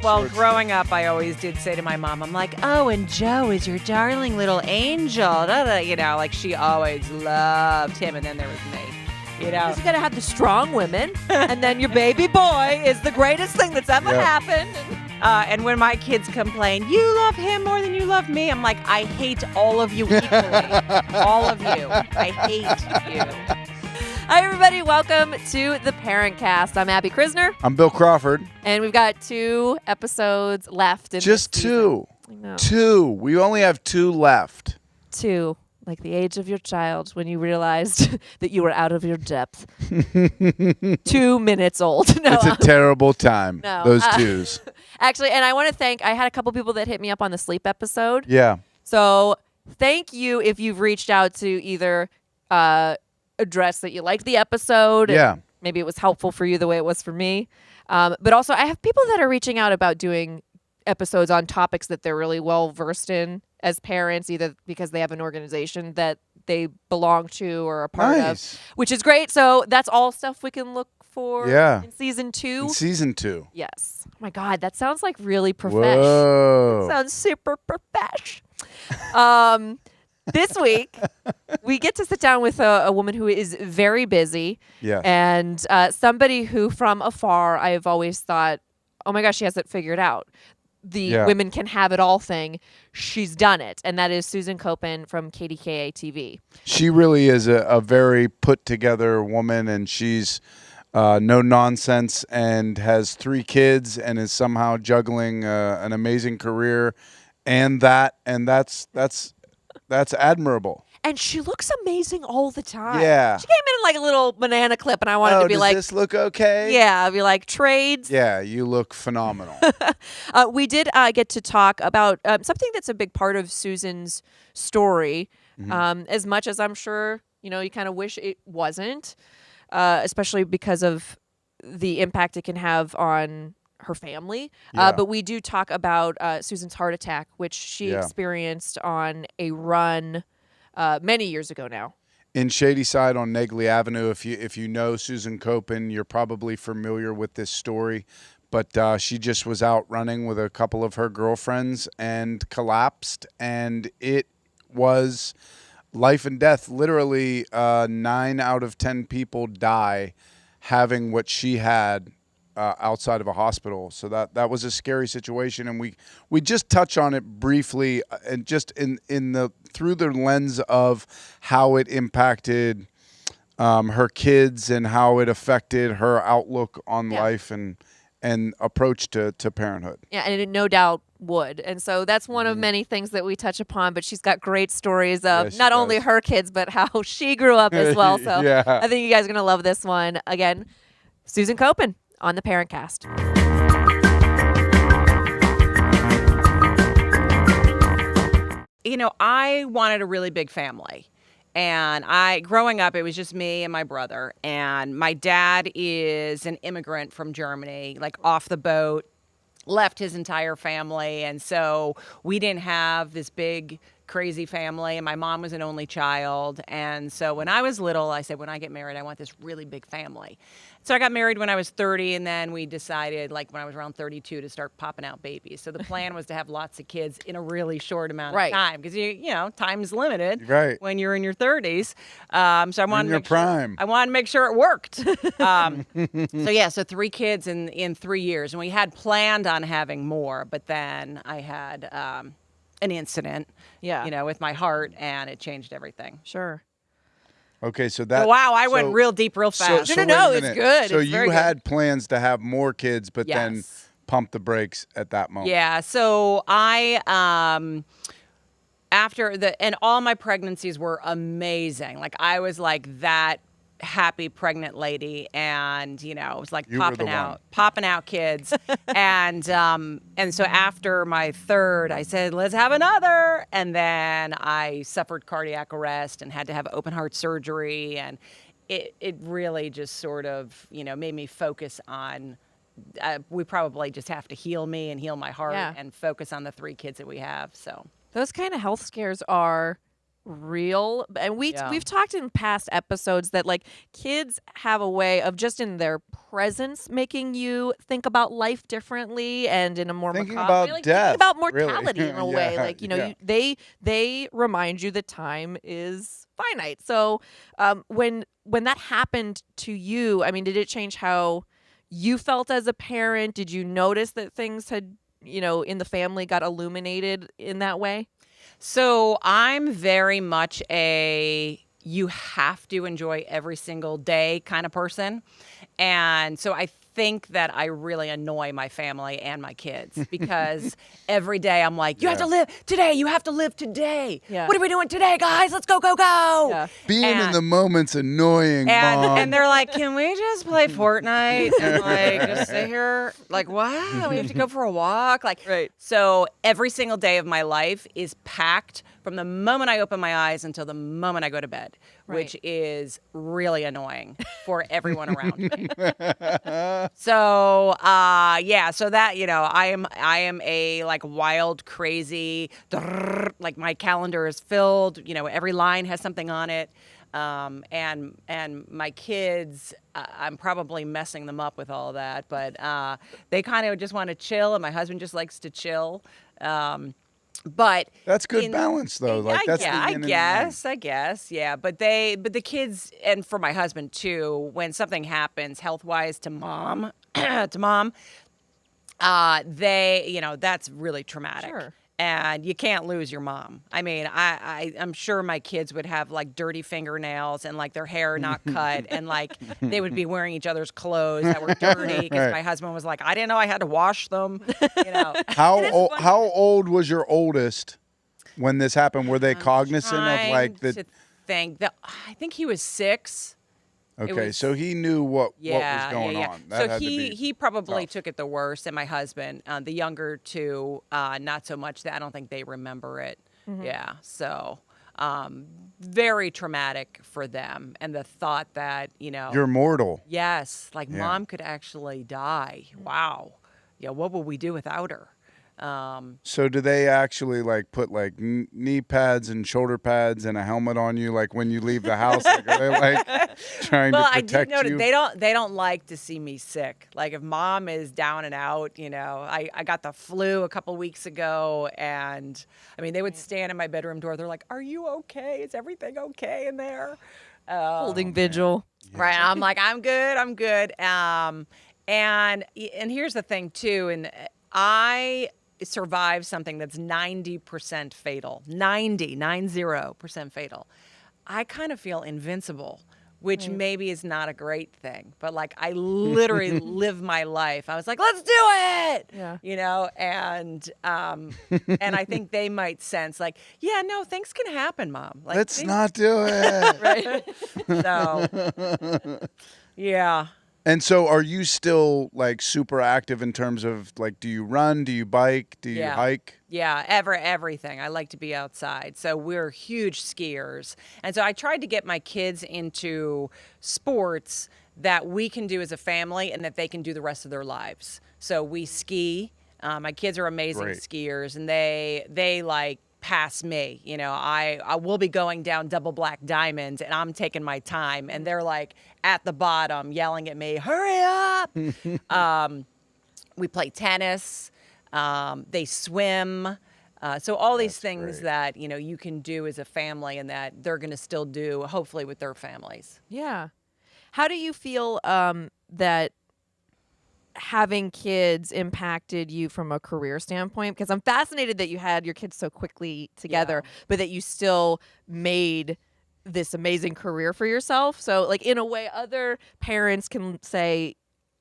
Well, growing up, I always did say to my mom, I'm like, oh, and Joe is your darling little angel. Da, da, you know, like she always loved him. And then there was me. You know, you gotta have the strong women, and then your baby boy is the greatest thing that's ever happened. And when my kids complain, you love him more than you love me, I'm like, I hate all of you equally. All of you. I hate you. Hi, everybody. Welcome to the Parentcast. I'm Abby Krisner. I'm Bill Crawford. And we've got 2 episodes left in Just this two. Season. I know. 2. We only have 2 left. 2. Like the age of your child when you realized that you were out of your depth. 2 minutes old. No, It's a terrible time, no, those 2s. Actually, and I want to thank, I had a couple people that hit me up on the sleep episode. Yeah. So thank you if you've reached out to either address that you liked the episode. Yeah. And maybe it was helpful for you the way it was for me. But also I have people that are reaching out about doing episodes on topics that they're really well versed in as parents, either because they have an organization that they belong to or are part of, which is great. So that's all stuff we can look for in season 2. In season 2. Yes. Oh my God, that sounds like really profesh. Whoa. That sounds super profesh. This week, we get to sit down with a woman who is very busy. Yes. And somebody who from afar, I've always thought, oh my gosh, she has it figured out. The women can have it all thing. She's done it. And that is Susan Koeppen from KDKA TV. She really is a very put together woman, and she's no nonsense and has 3 kids and is somehow juggling an amazing career and that's admirable. And she looks amazing all the time. Yeah. She came in like a little banana clip, and I wanted to be does like, this look okay? yeah, I'd be like, trades. Yeah, you look phenomenal. We did get to talk about something that's a big part of Susan's story, as much as I'm sure, you kind of wish it wasn't, especially because of the impact it can have on her family. But we do talk about Susan's heart attack, which she experienced on a run many years ago now. In Shadyside on Negley Avenue, if you know Susan Koeppen, you're probably familiar with this story. But she just was out running with a couple of her girlfriends and collapsed, and it was life and death. Literally, 9 out of 10 people die having what she had outside of a hospital. So that was a scary situation, and we just touch on it briefly, and just through the lens of how it impacted her kids and how it affected her outlook on life and approach to parenthood. Yeah, and it no doubt would. And so that's one of many things that we touch upon, but she's got great stories of not only her kids, but how she grew up as well. So I think you guys are going to love this one. Again, Susan Koeppen on the Parentcast. I wanted a really big family. And growing up, it was just me and my brother. And my dad is an immigrant from Germany, like off the boat, left his entire family. And so we didn't have this big, crazy family. And my mom was an only child. And so when I was little, I said, when I get married, I want this really big family. So I got married when I was 30, and then we decided, like when I was around 32, to start popping out babies. So the plan was to have lots of kids in a really short amount of time, because time's limited when you're in your 30s. So I wanted to make sure it worked. So 3 kids in 3 years, and we had planned on having more, but then I had an incident, with my heart, and it changed everything. Sure. Okay, so that. Wow, I went real deep, real fast. No, it's good. So it's you had plans to have more kids, but then pumped the brakes at that moment. Yeah. So I, and all my pregnancies were amazing. Like I was like that happy pregnant lady, and it was like popping out kids. and so after my 3rd, I said, let's have another. And then I suffered cardiac arrest and had to have open heart surgery, and it really just sort of made me focus on we probably just have to heal me and heal my heart and focus on the 3 kids that we have. So those kind of health scares are real. And Yeah. we've talked in past episodes that like kids have a way of just in their presence making you think about life differently and in a more Thinking macabre about way, like, death, thinking about really. mortality in a way. Yeah, Like, you know, yeah. they remind you that time is finite. So when that happened to you, I mean, did it change how you felt as a parent? Did you notice that things had, you know, in the family got illuminated in that way? So I'm very much a you have to enjoy every single day kind of person. And so I think that I really annoy my family and my kids because every day I'm like, you have to live today. You have to live today. Yeah. What are we doing today, guys? Let's go, go, go. Yeah. Being in And- the moment's annoying, Mom. And they're like, can we just play Fortnite and like just sit here? Like, what? We have to go for a walk. Like, Right. So every single day of my life is packed from the moment I open my eyes until the moment I go to bed, which Right. is really annoying for everyone around me. So, yeah, so that, you know, I am a like wild, crazy, like my calendar is filled, you know, every line has something on it. And my kids, I'm probably messing them up with all that, but they kind of just want to chill, and my husband just likes to chill. But That's good balance, though. Like that's the yin and the yang. I guess, yeah. But the kids, and for my husband too, when something happens health wise to mom, they, you know, that's really traumatic. Sure. And you can't lose your mom. I mean, I'm sure my kids would have like dirty fingernails and like their hair not cut, and like they would be wearing each other's clothes that were dirty because Right. my husband was like, I didn't know I had to wash them. You know, How old was your oldest when this happened? Were they cognizant of like Trying the? to think that I think he was 6. Okay, was- so he knew what was Yeah, going yeah. on. That So had to he be he probably tough. took it the worst, and my husband, the younger two, not so much. That I don't think they remember it. Yeah, so very traumatic for them, and the thought that, you know, You're mortal. yes, like Yeah. mom could actually die. Wow, yeah, what would we do without her? So do they actually like put like knee pads and shoulder pads and a helmet on you like when you leave the house? Like, are they like trying Well, to I did protect notice you? they don't like to see me sick. Like if mom is down and out, you know, I got the flu a couple weeks ago, and I mean they would stand in my bedroom door. They're like, "Are you okay? Is everything okay in there?" Holding vigil. Right? I'm like, "I'm good. I'm good." And here's the thing too, and I survived something that's 90% fatal. 90% fatal. I kind of feel invincible, which maybe is not a great thing, but like I literally live my life. I was like, let's do it. Yeah. You know, and I think they might sense like, yeah, no, things can happen, Mom. Like Let's things- not do it. Right. So yeah. And so are you still like super active in terms of like, do you run? Do you bike? Do you Yeah. hike? Yeah, everything. I like to be outside. So we're huge skiers. And so I tried to get my kids into sports that we can do as a family and that they can do the rest of their lives. So we ski. My kids are amazing Great. skiers, and they like pass me. You know, I will be going down double black diamonds, and I'm taking my time, and they're like at the bottom yelling at me, hurry up. We play tennis. They swim. So all these That's things great. that, you know, you can do as a family and that they're going to still do, hopefully, with their families. Yeah. How do you feel that having kids impacted you from a career standpoint? Because I'm fascinated that you had your kids so quickly together, but that you still made this amazing career for yourself. So, like, in a way, other parents can say,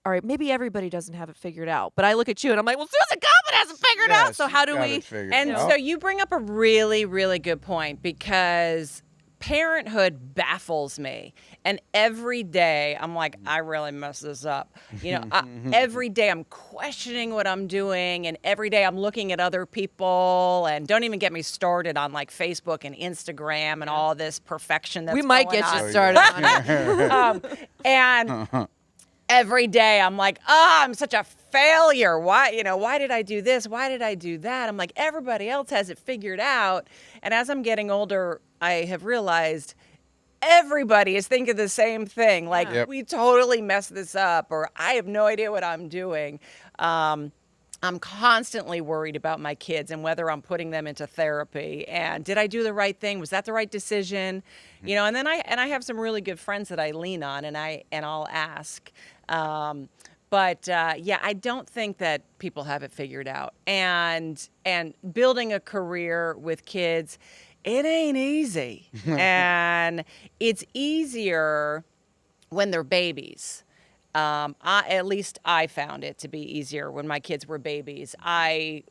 all right, maybe everybody doesn't have it figured out. But I look at you and I'm like, well, Susan Koeppen has it figured Yeah, out. So she's how do got we? it figured And out. so you bring up a really, really good point, because parenthood baffles me. And every day I'm like, I really messed this up. You know, every day I'm questioning what I'm doing. And every day I'm looking at other people, and don't even get me started on like Facebook and Instagram and all this perfection that's We might going get on. you started on it. And every day I'm like, oh, I'm such a failure. Why did I do this? Why did I do that? I'm like, everybody else has it figured out. And as I'm getting older, I have realized everybody is thinking the same thing. Like, Yep. we totally messed this up, or I have no idea what I'm doing. I'm constantly worried about my kids and whether I'm putting them into therapy. And did I do the right thing? Was that the right decision? You know, and then I have some really good friends that I lean on, and I'll ask. Yeah, I don't think that people have it figured out. And building a career with kids, it ain't easy. And it's easier when they're babies. At least I found it to be easier when my kids were babies. I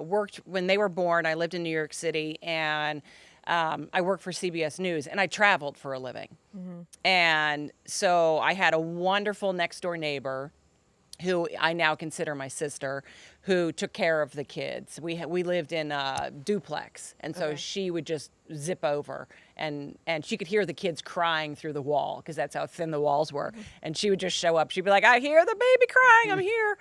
worked when they were born. I lived in New York City, and I worked for CBS News, and I traveled for a living. And so I had a wonderful next door neighbor who I now consider my sister, who took care of the kids. We lived in a duplex, and so she would just zip over, and she could hear the kids crying through the wall, because that's how thin the walls were. And she would just show up. She'd be like, "I hear the baby crying. I'm here."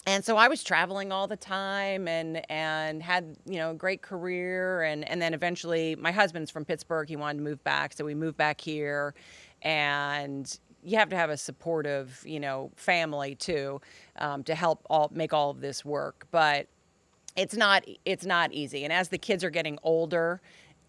And so I was traveling all the time, and had, you know, a great career. And then eventually, my husband's from Pittsburgh. He wanted to move back, so we moved back here. And you have to have a supportive, you know, family too, to help make all of this work. But it's not easy. And as the kids are getting older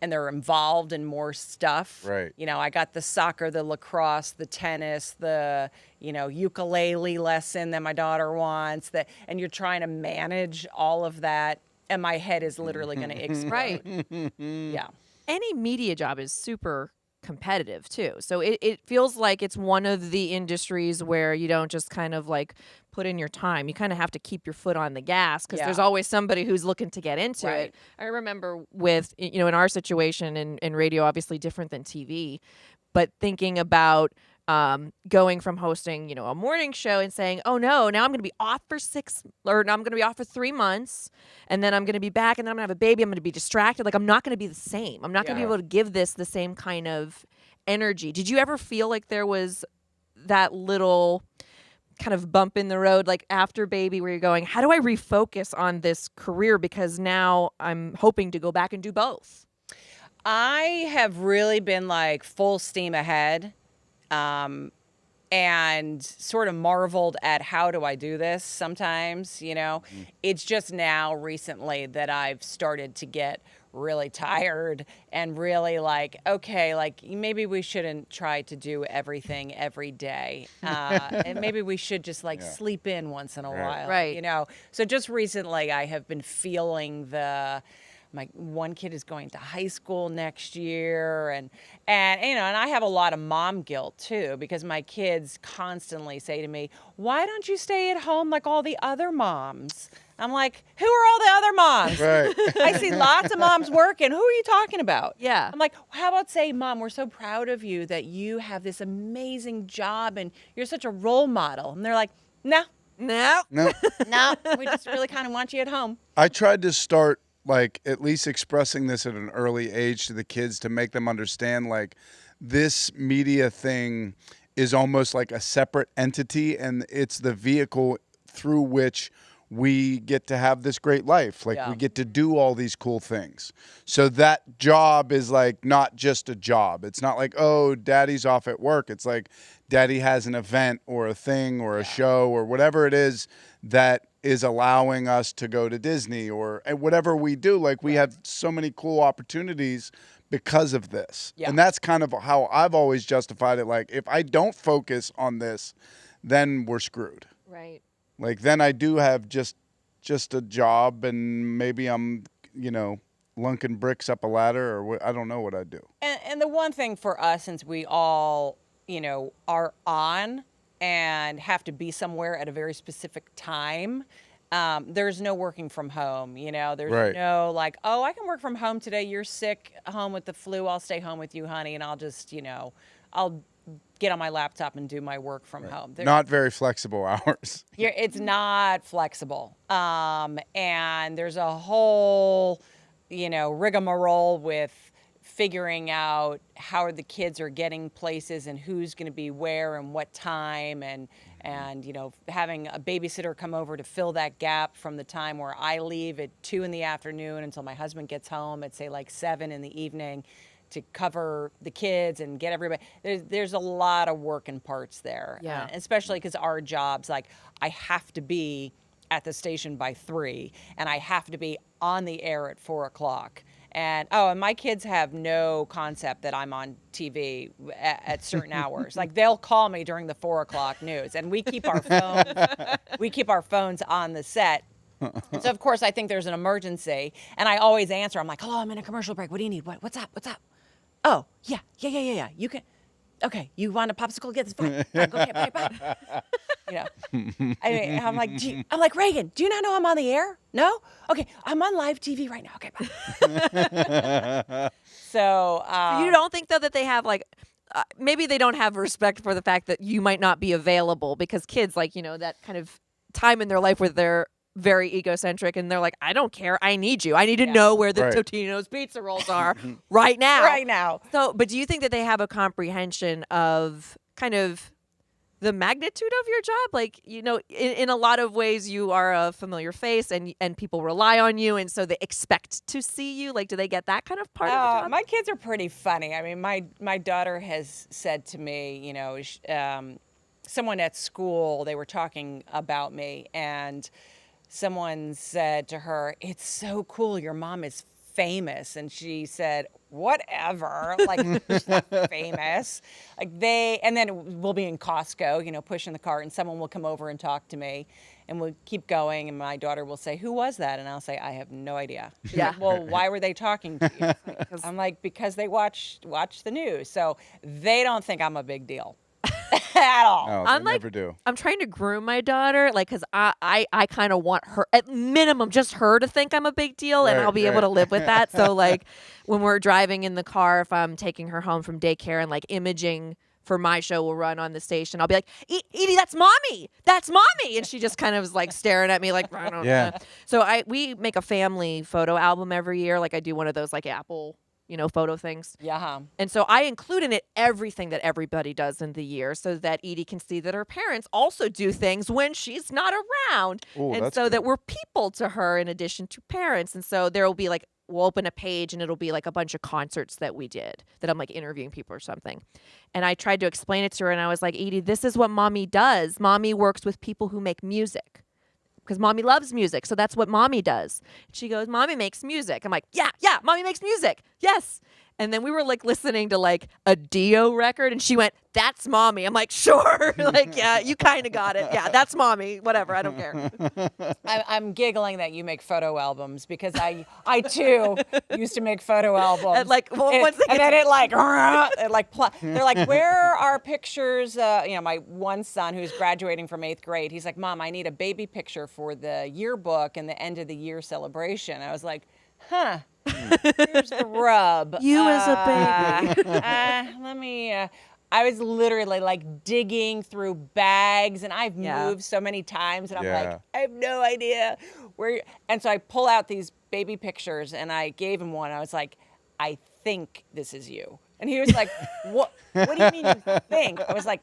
and they're involved in more stuff, Right. you know, I got the soccer, the lacrosse, the tennis, the, you know, ukulele lesson that my daughter wants, and you're trying to manage all of that, and my head is literally going to explode. Right. Yeah. Any media job is super competitive too. So it feels like it's one of the industries where you don't just kind of like put in your time. You kind of have to keep your foot on the gas, because there's always somebody who's looking to get into it. I remember with, you know, in our situation in radio, obviously different than TV, but thinking about going from hosting, you know, a morning show and saying, "Oh no, now I'm going to be off for 3 months, and then I'm going to be back, and then I'm going to have a baby. I'm going to be distracted. Like, I'm not going to be the same. I'm not going to be able to give this the same kind of energy." Did you ever feel like there was that little kind of bump in the road, like after baby, where you're going, "How do I refocus on this career, because now I'm hoping to go back and do both"? I have really been like full steam ahead. And sort of marveled at, how do I do this sometimes, you know? It's just now recently that I've started to get really tired and really like, okay, like maybe we shouldn't try to do everything every day. And maybe we should just like sleep in once in a while, Right. you know? So just recently I have been feeling my one kid is going to high school next year, and you know, and I have a lot of mom guilt too, because my kids constantly say to me, "Why don't you stay at home like all the other moms?" I'm like, "Who are all the other moms?" Right. I see lots of moms working. Who are you talking about? Yeah. I'm like, how about say, "Mom, we're so proud of you that you have this amazing job and you're such a role model." And they're like, "No, No. No, we just really kind of want you at home." I tried to start, like, at least expressing this at an early age to the kids, to make them understand, like, this media thing is almost like a separate entity, and it's the vehicle through which we get to have this great life. Like, we get to do all these cool things. So that job is like not just a job. It's not like, oh, daddy's off at work. It's like daddy has an event or a thing or a show or whatever it is that is allowing us to go to Disney or whatever we do. Like, we have so many cool opportunities because of this. Yeah. And that's kind of how I've always justified it. Like, if I don't focus on this, then we're screwed. Right. Like, then I do have just a job, and maybe I'm, you know, lunking bricks up a ladder, or I don't know what I do. And the one thing for us, since we all, you know, are on and have to be somewhere at a very specific time, there's no working from home, you know. There's no like, "Oh, I can work from home today. You're sick, home with the flu. I'll stay home with you, honey, and I'll just, you know, I'll get on my laptop and do my work from home." Not very flexible hours. It's not flexible. And there's a whole, you know, rigmarole with figuring out how the kids are getting places and who's going to be where and what time, and having a babysitter come over to fill that gap from the time where I leave at 2 p.m. until my husband gets home at, say, like 7 p.m. to cover the kids and get everybody. There's a lot of working parts there. Yeah. Especially because our jobs, like, I have to be at the station by 3 and I have to be on the air at 4 o'clock. And my kids have no concept that I'm on TV at certain hours. Like, they'll call me during the 4 o'clock news, and we keep our phones on the set. And so, of course, I think there's an emergency, and I always answer. I'm like, hello, I'm in a commercial break. What do you need? What's up? Oh, yeah. You can. Okay, you want a popsicle? Get this. Fine. Okay, bye. I'm like, Reagan, do you not know I'm on the air? No? Okay, I'm on live TV right now. Okay, bye. So you don't think, though, that they have, like, maybe they don't have respect for the fact that you might not be available, because kids, like, that kind of time in their life where they're very egocentric and they're like, I don't care. I need you. I need to know where the Totino's pizza rolls are right now. Right now. So, but do you think that they have a comprehension of kind of the magnitude of your job? Like, in a lot of ways you are a familiar face and people rely on you, and so they expect to see you. Like, do they get that kind of part of the job? My kids are pretty funny. I mean, my daughter has said to me, someone at school, they were talking about me, and someone said to her, it's so cool, your mom is famous. And she said, whatever, like, she's not famous. And then we'll be in Costco, pushing the cart, and someone will come over and talk to me, and we'll keep going, and my daughter will say, who was that? And I'll say, I have no idea. She's like, well, why were they talking to you? I'm like, because they watch the news. So they don't think I'm a big deal. At all. No, they never do. I'm trying to groom my daughter, like, because I kind of want her, at minimum, just her to think I'm a big deal, and I'll be able to live with that. So, like, when we're driving in the car, if I'm taking her home from daycare, and, like, imaging for my show will run on the station, I'll be like, Edie, that's mommy. And she just kind of is, like, staring at me like, I don't know. So we make a family photo album every year. Like, I do one of those, like, Apple photo things. Yeah. And so I include in it everything that everybody does in the year, so that Edie can see that her parents also do things when she's not around. Ooh, and so that we're people to her in addition to parents. And so there will be, like, we'll open a page and it'll be like a bunch of concerts that we did that I'm, like, interviewing people or something. And I tried to explain it to her, and I was like, Edie, this is what mommy does. Mommy works with people who make music, because mommy loves music. So that's what mommy does. She goes, mommy makes music. I'm like, yeah, mommy makes music. Yes. And then we were, like, listening to, like, a Dio record, and she went, that's mommy. I'm like, sure. Like, yeah, you kind of got it. Yeah, that's mommy. Whatever. I don't care. I'm giggling that you make photo albums, because I too used to make photo albums. And, like, well, and then they're like, where are our pictures? My one son, who's graduating from 8th grade, he's like, Mom, I need a baby picture for the yearbook and the end of the year celebration. I was like, huh. Here's the rub. You as a baby. Let me. I was literally, like, digging through bags, and I've moved so many times, and I'm like, I have no idea where. And so I pull out these baby pictures, and I gave him one. I was like, I think this is you. And he was like, what? What do you mean you think? I was like,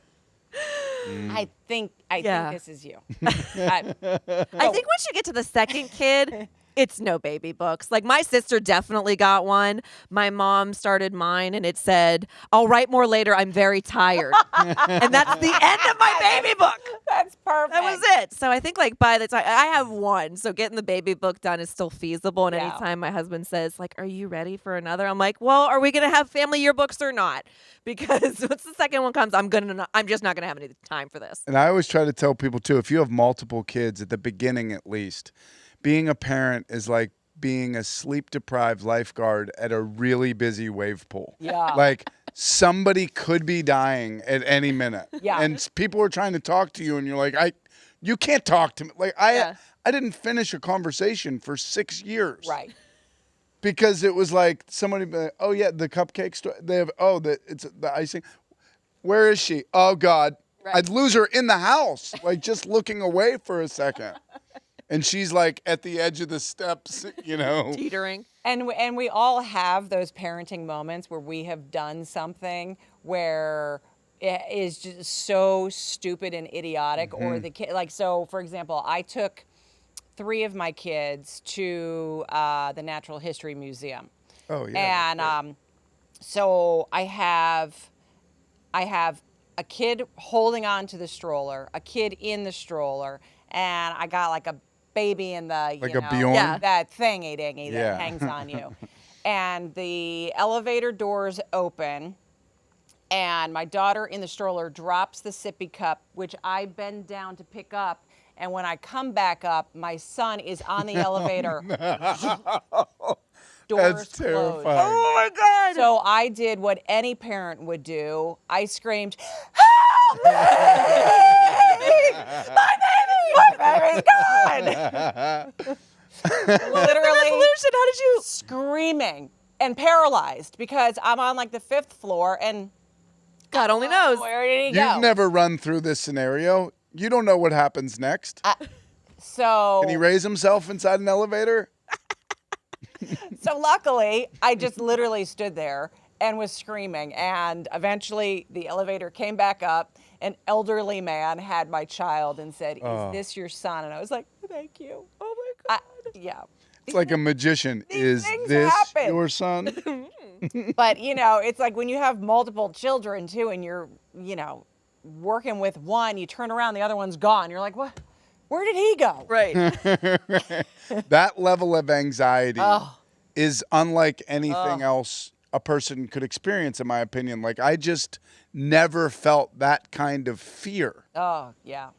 I think this is you. I think once you get to the second kid, it's no baby books. Like, my sister definitely got one. My mom started mine, and it said, I'll write more later. I'm very tired. And that's the end of my baby book. That's perfect. That was it. So I think, like, by the time I have one, so getting the baby book done is still feasible. And anytime my husband says, like, are you ready for another? I'm like, well, are we going to have family yearbooks or not? Because once the second one comes, I'm just not going to have any time for this. And I always try to tell people, too, if you have multiple kids, at the beginning at least, being a parent is like being a sleep-deprived lifeguard at a really busy wave pool. Yeah. Like, somebody could be dying at any minute. Yeah. And people are trying to talk to you, and you're like, you can't talk to me. Like, I didn't finish a conversation for 6 years. Right. Because it was like somebody, oh yeah, the cupcake store. They have, it's the icing. Where is she? Oh God. Right. I'd lose her in the house, like, just looking away for a second. and she's like at the edge of the steps, Teetering. And we all have those parenting moments where we have done something where it is just so stupid and idiotic, or the kid, like, so for example, I took 3 of my kids to the Natural History Museum. Oh yeah. And so I have a kid holding on to the stroller, a kid in the stroller, and I got like a baby in the Like a Bjorn? Yeah. that thingy Yeah. that hangs on you. And the elevator doors open, and my daughter in the stroller drops the sippy cup, which I bend down to pick up. And when I come back up, my son is on the elevator. Doors That's closed. terrifying. Oh my God. So I did what any parent would do. I screamed, "Help me! My baby's gone!" Literally Evolution. How did you? screaming and paralyzed because I'm on like the 5th floor and God only knows. where did he go? You've never run through this scenario. You don't know what happens next. So Can he raise himself inside an elevator? So luckily, I just literally stood there and was screaming. And eventually, the elevator came back up. An elderly man had my child and said, "Is this your son?" And I was like, "Thank you." Oh my God. Yeah. It's like a magician. Is things this happen. your son? But, it's like when you have multiple children, too, and you're, working with one, you turn around, the other one's gone. You're like, what? Where did he go? Right. That level of anxiety Oh. is unlike anything else a person could experience, in my opinion. Like, I just never felt that kind of fear. Oh, yeah.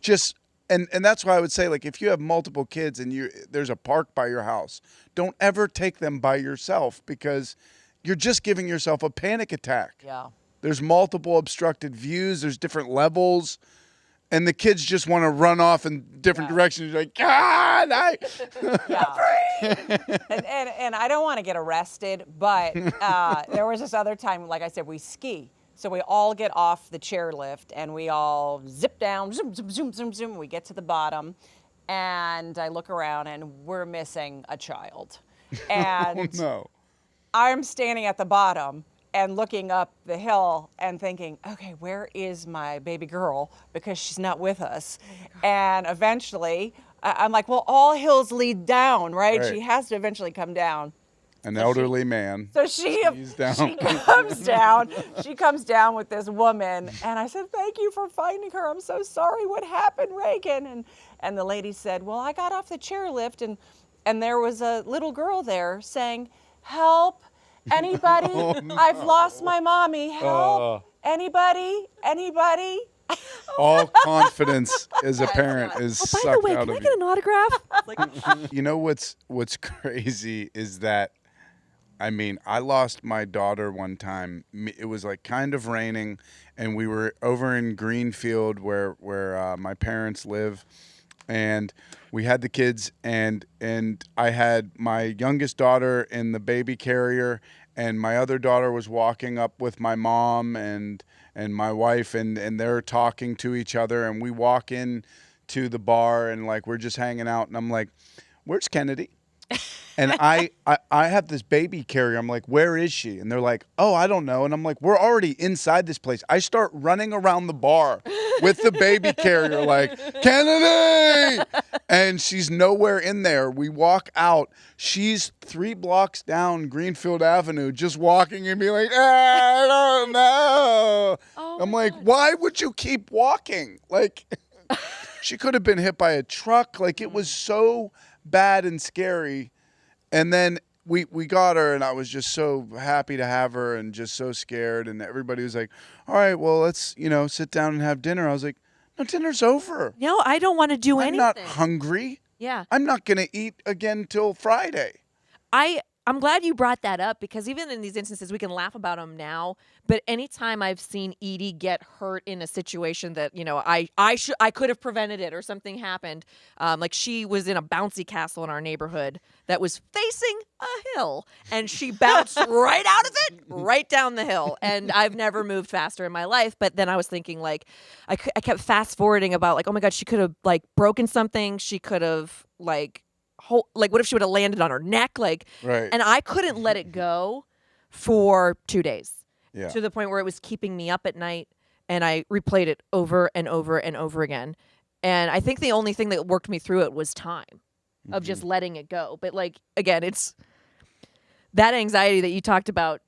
And that's why I would say, like, if you have multiple kids and there's a park by your house, don't ever take them by yourself, because you're just giving yourself a panic attack. Yeah. There's multiple obstructed views. There's different levels. And the kids just want to run off in different directions. You're like, God, Yeah. and I don't want to get arrested, but there was this other time, like I said, we ski. So we all get off the chairlift and we all zip down, zoom, zoom, zoom, zoom, zoom. We get to the bottom and I look around and we're missing a child. And oh, no. I'm standing at the bottom and looking up the hill and thinking, okay, where is my baby girl? Because she's not with us. And eventually, I'm like, well, all hills lead down, right? Right. She has to eventually come down. An elderly man. So she down. comes down. She comes down with this woman. And I said, thank you for finding her. I'm so sorry. What happened, Reagan? And the lady said, well, I got off the chairlift and there was a little girl there saying, help. Anybody? Oh, no. I've lost my mommy. Help. Anybody? All confidence as a parent is By sucked the way, out can I of get an autograph? Like, you know what's crazy is that, I mean, I lost my daughter one time. It was like kind of raining, and we were over in Greenfield where my parents live, and we had the kids, and I had my youngest daughter in the baby carrier, and my other daughter was walking up with my mom and my wife, and they're talking to each other, and we walk in to the bar, and like we're just hanging out, and I'm like, where's Kennedy? And I have this baby carrier. I'm like, where is she? And they're like, oh, I don't know. And I'm like, we're already inside this place. I start running around the bar with the baby carrier like, Kennedy! And she's nowhere in there. We walk out. She's 3 blocks down Greenfield Avenue just walking and being like, I don't know. I'm like, why would you keep walking? Like, she could have been hit by a truck. Like, it was so bad and scary. And then we got her, and I was just so happy to have her and just so scared. And everybody was like, all right, well, let's, sit down and have dinner. I was like, no, dinner's over. no, I don't want to do I'm anything. not hungry. Yeah. I'm not going to eat again till Friday. I I'm glad you brought that up, because even in these instances, we can laugh about them now. But anytime I've seen Edie get hurt in a situation that, you know, I could have prevented it or something happened, like she was in a bouncy castle in our neighborhood that was facing a hill, and she bounced right out of it, right down the hill. And I've never moved faster in my life. But then I was thinking, like, I kept fast forwarding about, like, oh my God, she could have, like, broken something. She could have, like, what if she would have landed on her neck? Like, Right. and I couldn't let it go for 2 days, Yeah. to the point where it was keeping me up at night, and I replayed it over and over and over again. And I think the only thing that worked me through it was time of just letting it go. But, like, again, it's that anxiety that you talked about,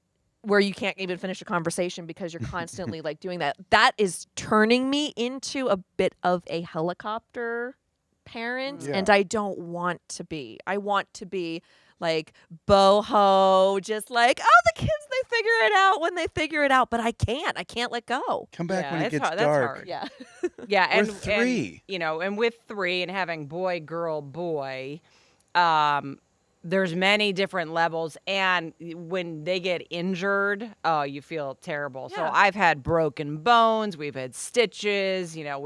where you can't even finish a conversation because you're constantly like doing that. That is turning me into a bit of a helicopter parent, Yeah. and I don't want to be. I want to be like boho, just like, oh, the kids, they figure it out when they figure it out. But I can't let go. Come back Yeah, when it it's gets hard. That's dark. hard. Yeah. Yeah, and We're 3. and, you know, and with 3 and having boy, girl, boy, there's many different levels, and when they get injured, oh, you feel terrible. So Yeah. I've had broken bones, we've had stitches, you know,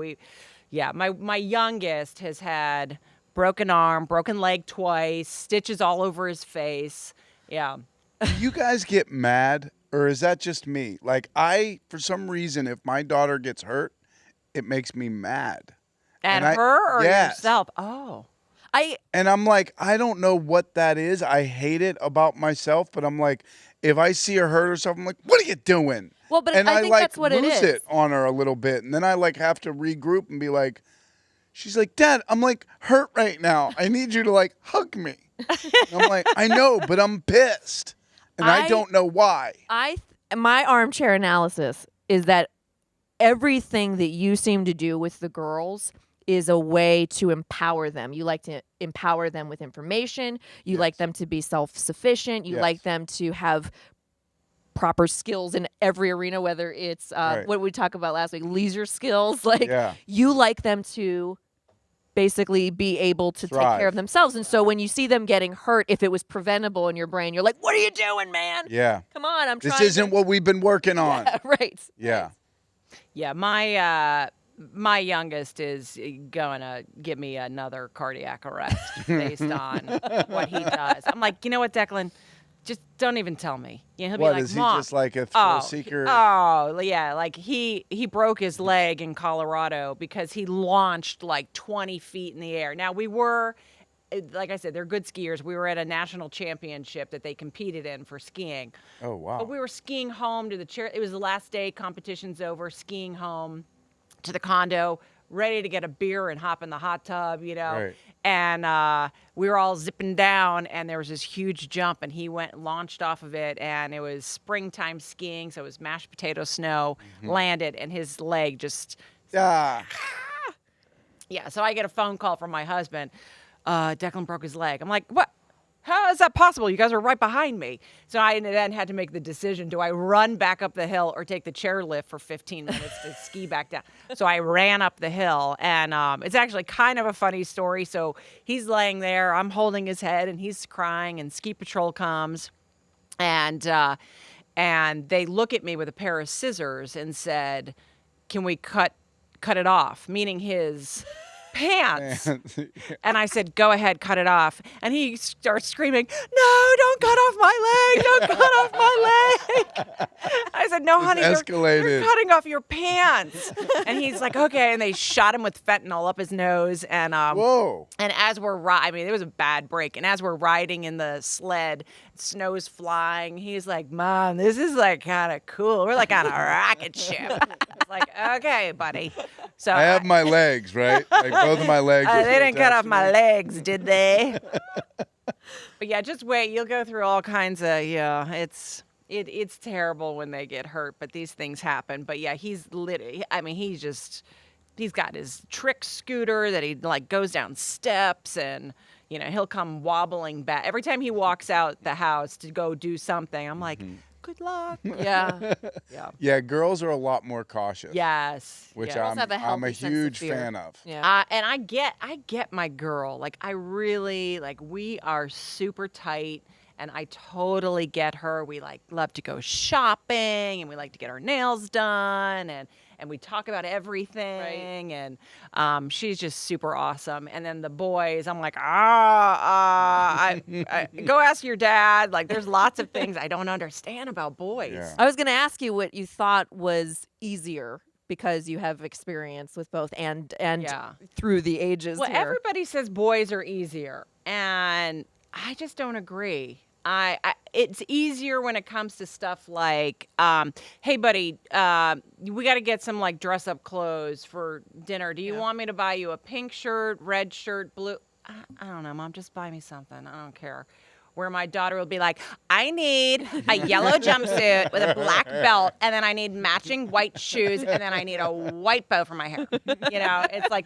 my youngest has had broken arm, broken leg twice, stitches all over his face. Yeah. Do you guys get mad, or is that just me? Like, for some reason, if my daughter gets hurt, it makes me mad. And I- her or yes. yourself? Oh. And I'm like, I don't know what that is. I hate it about myself, but I'm like, if I see her hurt herself, I'm like, what are you doing? Well, but and I think like that's what it lose is. it on her a little bit, and then I like have to regroup and be like, she's like, Dad, I'm like hurt right now. I need you to like hug me. And I'm like, I know, but I'm pissed, and I don't know why. My armchair analysis is that everything that you seem to do with the girls is a way to empower them. You like to empower them with information. You like them to be self-sufficient. You like them to have proper skills in every arena, whether it's what we talked about last week, leisure skills. Like, you like them to basically be able to take care of themselves. And so when you see them getting hurt, if it was preventable in your brain, you're like, what are you doing, man? Yeah. Come on, I'm trying. This isn't what we've been working on. Yeah, right. Yeah. Yeah, my youngest is going to give me another cardiac arrest based on what he does. I'm like, you know what, Declan? Just don't even tell me. You know, he'll What, be like, is he Mom, just like a thrill seeker? Oh, yeah. Like he broke his leg in Colorado because he launched like 20 feet in the air. Now we were, like I said, they're good skiers. We were at a national championship that they competed in for skiing. Oh, wow. But we were skiing home to the chair. It was the last day, competition's over, skiing home to the condo, ready to get a beer and hop in the hot tub, you know. Right. And we were all zipping down, and there was this huge jump, and he launched off of it, and it was springtime skiing, so it was mashed potato snow, landed, and his leg just... Yeah. Yeah, so I get a phone call from my husband. Declan broke his leg. I'm like, what? How is that possible? You guys were right behind me. So I then had to make the decision, do I run back up the hill or take the chairlift for 15 minutes to ski back down? So I ran up the hill, and it's actually kind of a funny story. So he's laying there, I'm holding his head, and he's crying, and ski patrol comes, and they look at me with a pair of scissors and said, can we cut it off, meaning his pants. And I said, go ahead, cut it off. And he starts screaming, no, don't cut off my leg. Don't cut off my leg. I said, no, honey, you're cutting off your pants. And he's like, okay. And they shot him with fentanyl up his nose. And whoa. And as we're it was a bad break. And as we're riding in the sled, snow's flying. He's like, Mom, this is like kind of cool. We're like on a rocket ship. It's like, okay, buddy. So I have my legs, right? Like both of my legs. They didn't cut off my legs, did they? But yeah, just wait. You'll go through all kinds of, it's terrible when they get hurt, but these things happen. But yeah, he's got his trick scooter that he like goes down steps, and he'll come wobbling back. Every time he walks out the house to go do something, I'm like, good luck. Yeah. Yeah, girls are a lot more cautious. Yes. Which yeah. I'm a huge fan of. Yeah. And I get my girl. Like, I really, like, we are super tight, And I totally get her. We like love to go shopping, and we like to get our nails done, and we talk about everything. And she's just super awesome. And then the boys, I'm like, go ask your dad. Like, there's lots of things I don't understand about boys. Yeah. I was going to ask you what you thought was easier because you have experience with both and through the ages. Well, here. everybody says boys are easier, and I just don't agree. It's easier when it comes to stuff like, hey, buddy, we got to get some like dress up clothes for dinner. Do you want me to buy you a pink shirt, red shirt, blue? I don't know, Mom, just buy me something. I don't care. Where my daughter will be like, I need a yellow jumpsuit with a black belt, and then I need matching white shoes, and then I need a white bow for my hair. It's like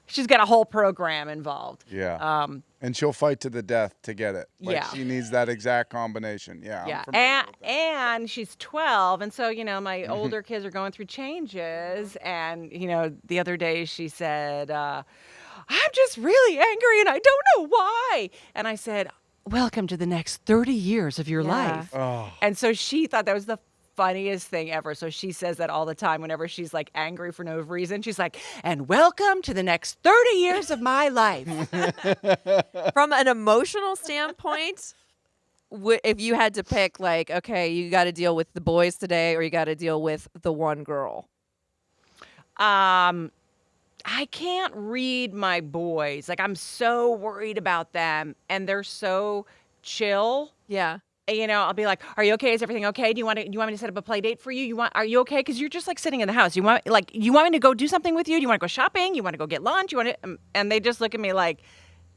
she's got a whole program involved. Yeah. And she'll fight to the death to get it. Like, yeah. she needs that exact combination. Yeah. Yeah. I'm familiar with that. And she's 12. And so, my older kids are going through changes. And, the other day she said, I'm just really angry and I don't know why. And I said, welcome to the next 30 years of your life. Oh. And so she thought that was the funniest thing ever. So she says that all the time whenever she's like angry for no reason. She's like, and welcome to the next 30 years of my life. From an emotional standpoint, if you had to pick, like, okay, you got to deal with the boys today or you got to deal with the one girl. I can't read my boys. Like, I'm so worried about them and they're so chill. Yeah. I'll be like, "Are you okay? Is everything okay? Do you want me to set up a play date for you? Are you okay? Because you're just like sitting in the house. You want me to go do something with you? Do you want to go shopping? You want to go get lunch? And they just look at me like,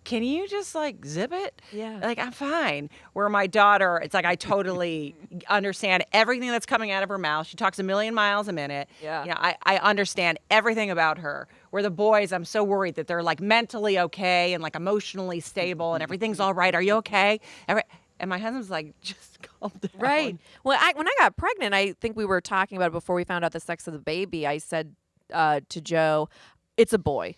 can you just like zip it? Yeah. Like, I'm fine. Where my daughter, it's like I totally understand everything that's coming out of her mouth. She talks a million miles a minute. Yeah. I understand everything about her. Where the boys, I'm so worried that they're like mentally okay and like emotionally stable and everything's all right. Are you okay? And my husband's like, just calm down. Right. Well, when I got pregnant, I think we were talking about it before we found out the sex of the baby. I said to Joe, it's a boy.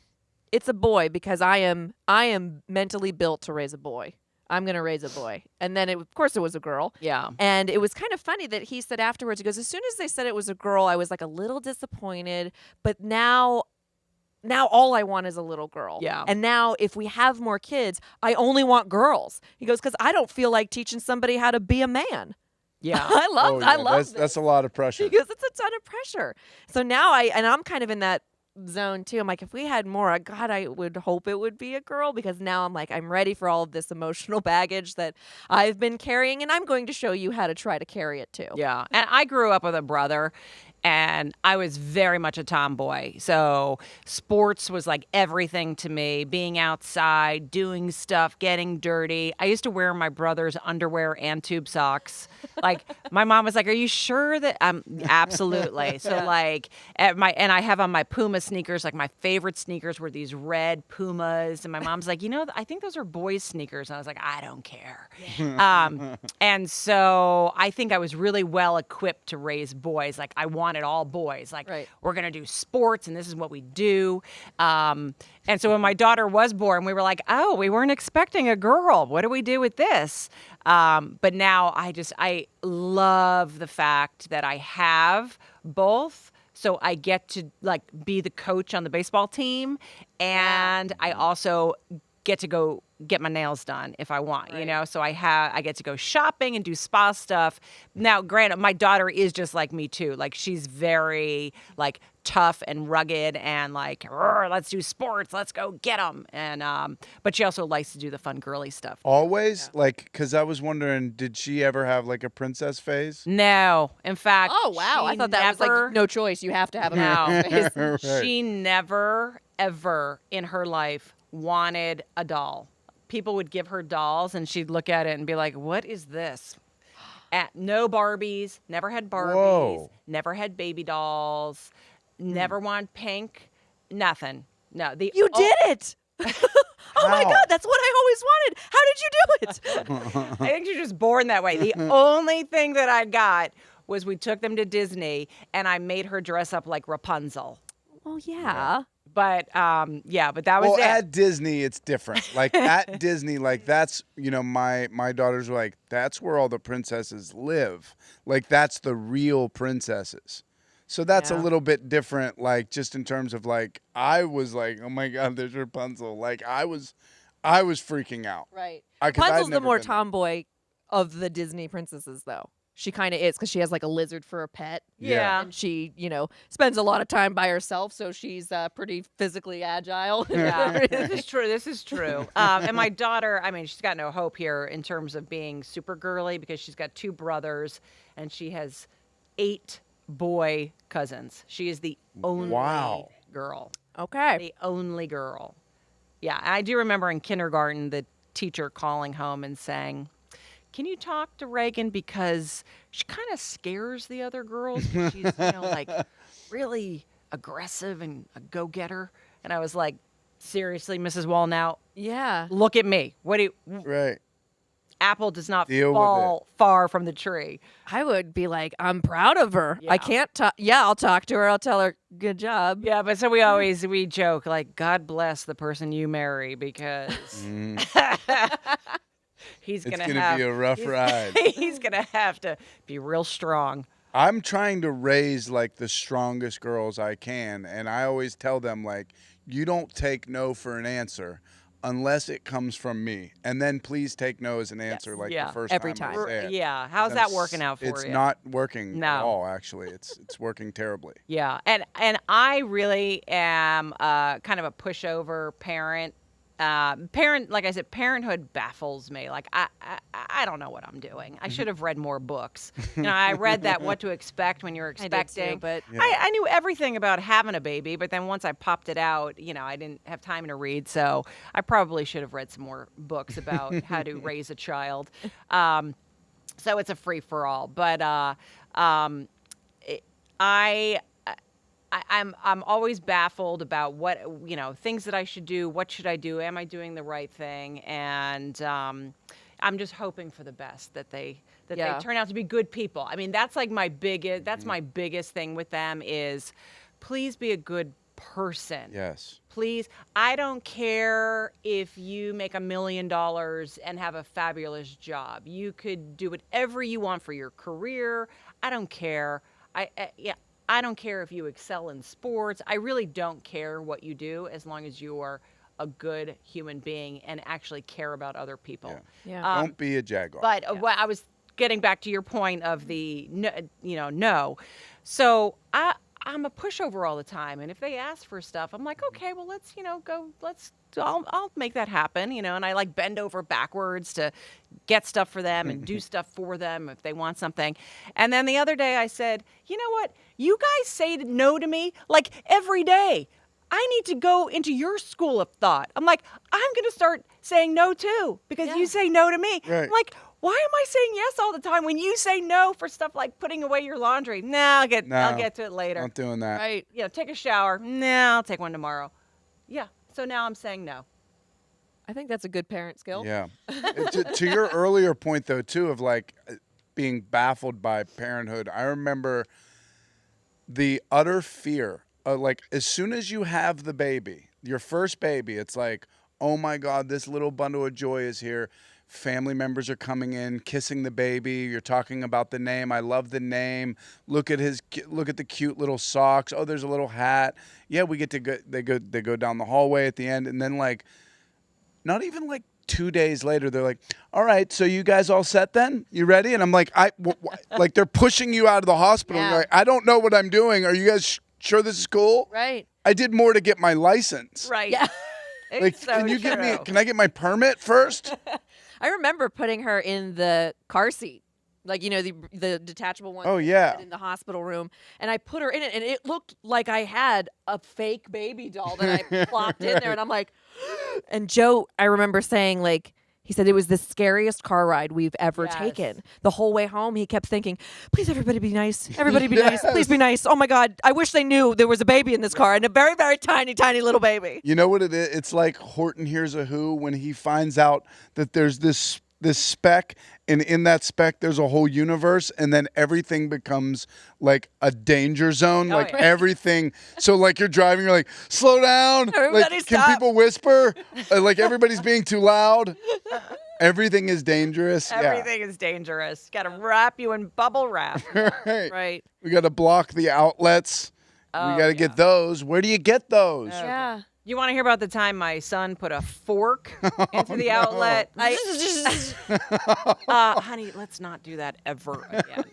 It's a boy because I am mentally built to raise a boy. I'm going to raise a boy. And then, of course, it was a girl. Yeah. And it was kind of funny that he said afterwards, he goes, as soon as they said it was a girl, I was like a little disappointed. But now all I want is a little girl. Yeah. And now if we have more kids, I only want girls. He goes, because I don't feel like teaching somebody how to be a man. Yeah. I love that's a lot of pressure. Because it's a ton of pressure. So now I'm kind of in that zone too. I'm like, if we had more, God, I would hope it would be a girl, because now I'm like, I'm ready for all of this emotional baggage that I've been carrying, and I'm going to show you how to try to carry it too. Yeah. And I grew up with a brother, and I was very much a tomboy. So sports was like everything to me, being outside, doing stuff, getting dirty. I used to wear my brother's underwear and tube socks. Like, my mom was like, are you sure that absolutely. So like and I have on my Puma sneakers, like my favorite sneakers were these red Pumas. And my mom's like, I think those are boys' sneakers. And I was like, I don't care. And so I think I was really well equipped to raise boys. Like, I wanted all boys. Like, right. We're going to do sports and this is what we do. And so when my daughter was born, we were like, oh, we weren't expecting a girl. What do we do with this? But now I love the fact that I have both. So I get to like be the coach on the baseball team, and I also get to go get my nails done if I want, So I get to go shopping and do spa stuff. Now, granted, my daughter is just like me too. Like, she's very like tough and rugged and like, let's do sports, let's go get them. And but she also likes to do the fun girly stuff. Always? Yeah. Like, because I was wondering, did she ever have like a princess phase? No. In fact, oh wow, I thought that was like no choice. You have to have a phase. Right. She never ever in her life wanted a doll. People would give her dolls and she'd look at it and be like, what is this? No Barbies, never had Barbies, Whoa. Never had baby dolls, never wanted pink, nothing. No, You did it. Oh my God, that's what I always wanted. How did you do it? I think you're just born that way. The only thing that I got was we took them to Disney and I made her dress up like Rapunzel. Well, yeah. But yeah, but that was Well, it. at Disney, it's different. Like at Disney, like that's my daughters were like, that's where all the princesses live. Like that's the real princesses. So that's a Yeah. little bit different. Like just in terms of like, I was like, oh my god, there's Rapunzel. Like I was freaking out. Right. 'Cause I'd Rapunzel's the never more been there. tomboy of the Disney princesses, though. She kind of is because she has like a lizard for a pet. Yeah. And she, spends a lot of time by herself, so she's pretty physically agile. Yeah, this is true. This is true. And my daughter, I mean, she's got no hope here in terms of being super girly because she's got 2 brothers and she has 8 boy cousins. She is the only Wow. girl. Okay. The only girl. Yeah, I do remember in kindergarten the teacher calling home and saying, "Can you talk to Reagan because she kind of scares the other girls? 'Cause she's, like really aggressive and a go-getter." And I was like, "Seriously, Mrs. Wallnow, Yeah. look at me. What do you, Right. apple does not Deal with fall far from the tree." I would be like, I'm proud of her. Yeah. I can't talk. Yeah, I'll talk to her. I'll tell her, good job. Yeah, but so we joke like, "God bless the person you marry because he's It's gonna gonna be a rough ride. He's gonna have to be real strong." I'm trying to raise like the strongest girls I can, and I always tell them like, you don't take no for an answer unless it comes from me, and then please take no as an answer like Yeah. the first Every time. time. I say it. Yeah, how's that working out for It's you? not working No. at all. Actually, it's working terribly. Yeah, and I really am kind of a pushover parent. Like I said, parenthood baffles me. Like I don't know what I'm doing. I should have read more books. I read that What to Expect When You're I did Expecting. too, but Yeah. I knew everything about having a baby, but then once I popped it out, I didn't have time to read. So I probably should have read some more books about how to raise a child. So it's a free for all. But I'm always baffled about what things that I should do. What should I do? Am I doing the right thing? And I'm just hoping for the best that they turn out to be good people. I mean, that's like my biggest. That's my biggest thing with them is, please be a good person. Yes. Please, I don't care if you make $1 million and have a fabulous job. You could do whatever you want for your career. I don't care. I don't care if you excel in sports. I really don't care what you do as long as you are a good human being and actually care about other people. Yeah. Don't be a jaguar. But what I was getting back to your point of the no. So I'm a pushover all the time, and if they ask for stuff, I'm like, okay, well let's I'll make that happen, and I like bend over backwards to get stuff for them and do stuff for them if they want something. And then the other day I said, you know what? You guys say no to me like every day. I need to go into your school of thought. I'm like, I'm going to start saying no too because you say no to me. Right. I'm like, why am I saying yes all the time when you say no for stuff like putting away your laundry? Nah, I'll get to it later. Not doing that. Right. Take a shower. Nah, I'll take one tomorrow. Yeah. So now I'm saying no. I think that's a good parent skill. Yeah. to your earlier point, though, too, of like being baffled by parenthood, I remember the utter fear. Like, as soon as you have the baby, your first baby, it's like, oh my God, this little bundle of joy is here. Family members are coming in, kissing the baby. You're talking about the name. I love the name. Look at the cute little socks. Oh, there's a little hat. Yeah, we get to go. They go down the hallway at the end, and then like, not even like 2 days later, they're like, all right, so you guys all set then? You ready? And I'm like, like they're pushing you out of the hospital. Yeah. You're like, I don't know what I'm doing. Are you guys sure this is cool? Right. I did more to get my license. Right. Yeah. Like, It's so can you true. can I get my permit first? I remember putting her in the car seat, like, the detachable one. Oh, yeah. In the hospital room. And I put her in it, and it looked like I had a fake baby doll that I plopped in there. And I'm like, and Joe, I remember saying, like, he said it was the scariest car ride we've ever Yes. taken. The whole way home, he kept thinking, please, everybody be nice. Everybody be nice. Yes. Please be nice. Oh, my God. I wish they knew there was a baby in this car and a very, very tiny, tiny little baby. You know what it is? It's like Horton Hears a Who when he finds out that there's this this speck, and in that speck there's a whole universe, and then everything becomes like a danger zone. Like yeah. everything. So like you're driving, you're like, slow down. Everybody Like, stop. can people whisper? Like everybody's being too loud. Everything is dangerous. Everything is dangerous. Got to wrap you in bubble wrap. Yeah. Right. Right. We got to block the outlets. We got to get those. Where do you get those? Yeah. You want to hear about the time my son put a fork into the outlet? Honey, let's not do that ever again.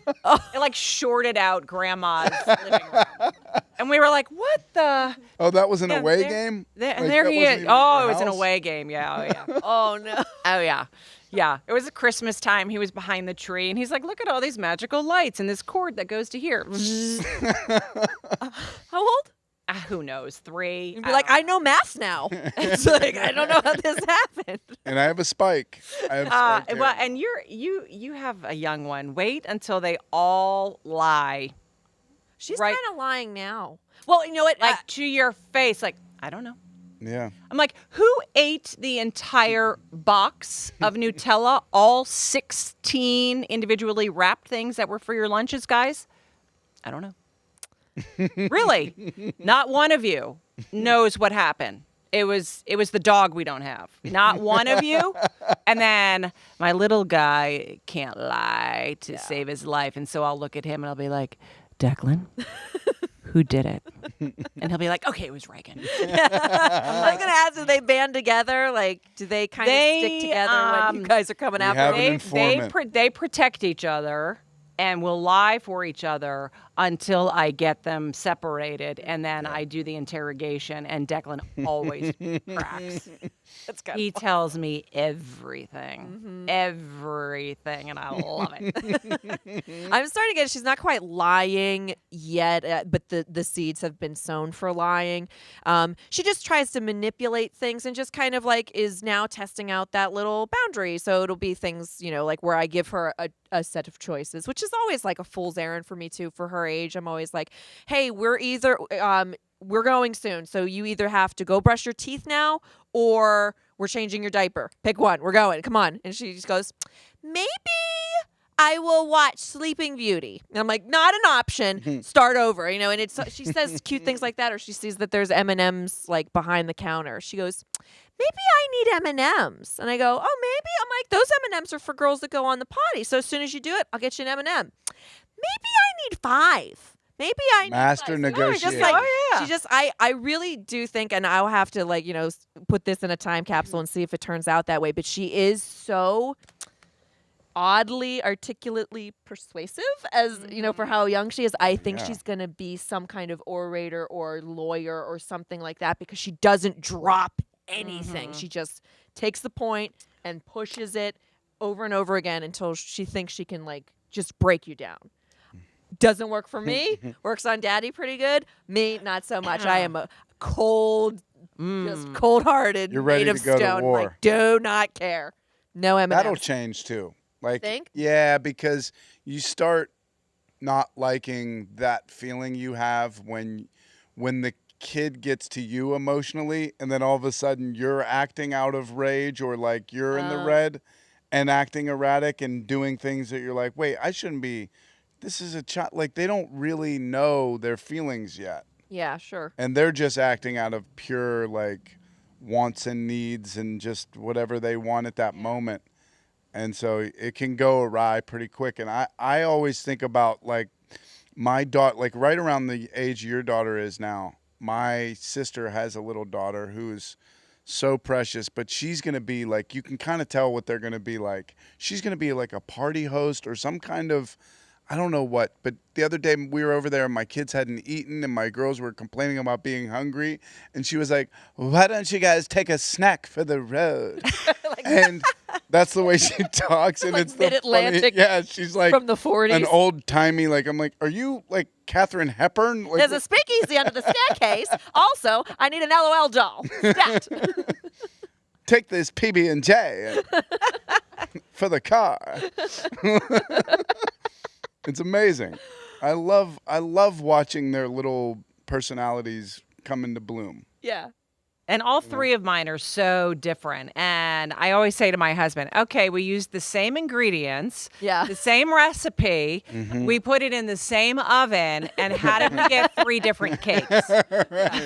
It like shorted out grandma's living room. And we were like, what the? Oh, that was an Yeah, away there- game? And Like, there that he wasn't is. even Oh, your it was an house? away game. Yeah, oh, yeah. Oh no. Oh, yeah. Yeah. It was a Christmas time. He was behind the tree, and he's like, look at all these magical lights and this cord that goes to here. How old? Who knows? 3. You'd be like, I know math now. It's like, I don't know how this happened. And I have a spike. I have spike hair. well, and you have a young one. Wait until they all lie, She's Right. kind of lying now. Well, you know what? like to your face. Like, I don't know. Yeah. I'm like, who ate the entire box of Nutella, all 16 individually wrapped things that were for your lunches, guys? I don't know. Really? Not one of you knows what happened. It was the dog we don't have. Not one of you. And then my little guy can't lie to save his life. And so I'll look at him and I'll be like, Declan, who did it? And he'll be like, okay, it was Reagan. I was gonna ask, do they band together? Like, do they kind of stick together when you guys are coming we after have me? an informant. They protect each other and will lie for each other until I get them separated, and then I do the interrogation, and Declan always cracks. That's good. He tells me everything, everything, and I love it. I'm starting to get. She's not quite lying yet, but the seeds have been sown for lying. She just tries to manipulate things and just kind of like is now testing out that little boundary. So it'll be things, like where I give her a set of choices, which is always like a fool's errand for me too. For her age, I'm always like, hey, we're going soon, so you either have to go brush your teeth now or we're changing your diaper. Pick one. We're going. Come on. And she just goes, maybe I will watch Sleeping Beauty. And I'm like, not an option. Start over. And it's she says cute things like that, or she sees that there's M&Ms like behind the counter. She goes, maybe I need M&Ms. And I go, oh, maybe. I'm like, those M&Ms are for girls that go on the potty. So as soon as you do it, I'll get you an M&M. Maybe I need 5. Maybe I need Master 5. negotiator. Just like, Oh, yeah. she just, I really do think, and I'll have to put this in a time capsule and see if it turns out that way. But she is so oddly, articulately persuasive as, for how young she is. I think she's going to be some kind of orator or lawyer or something like that because she doesn't drop anything. She just takes the point and pushes it over and over again until she thinks she can just break you down. Doesn't work for me. Works on Daddy pretty good. Me, not so much. I am a cold, just cold-hearted, You're ready made of to go to stone. war. Do not care. No M&Ms. That'll change too. Think? Yeah, because you start not liking that feeling you have when the kid gets to you emotionally, and then all of a sudden you're acting out of rage or like you're in the red and acting erratic and doing things that you're like, wait, I shouldn't be. This is a child. Like, they don't really know their feelings yet. Yeah, sure. And they're just acting out of pure, wants and needs and just whatever they want at that moment. And so it can go awry pretty quick. And I always think about, my daughter, right around the age your daughter is now, my sister has a little daughter who's so precious, but she's going to be, you can kind of tell what they're going to be like. She's going to be, a party host or some kind of, I don't know what, but the other day we were over there and my kids hadn't eaten and my girls were complaining about being hungry. And she was like, why don't you guys take a snack for the road? And that's the way she talks. And it's the Mid-Atlantic funny, yeah, she's like from the 40s. an old timey, I'm like, are you like Katharine Hepburn? There's a speakeasy under the staircase. Also, I need an LOL doll. Stat. Take this PB&J for the car. It's amazing. I love watching their little personalities come into bloom. Yeah. And all three of mine are so different. And I always say to my husband, okay, we used the same ingredients, the same recipe. We put it in the same oven. And how did we get 3 different cakes?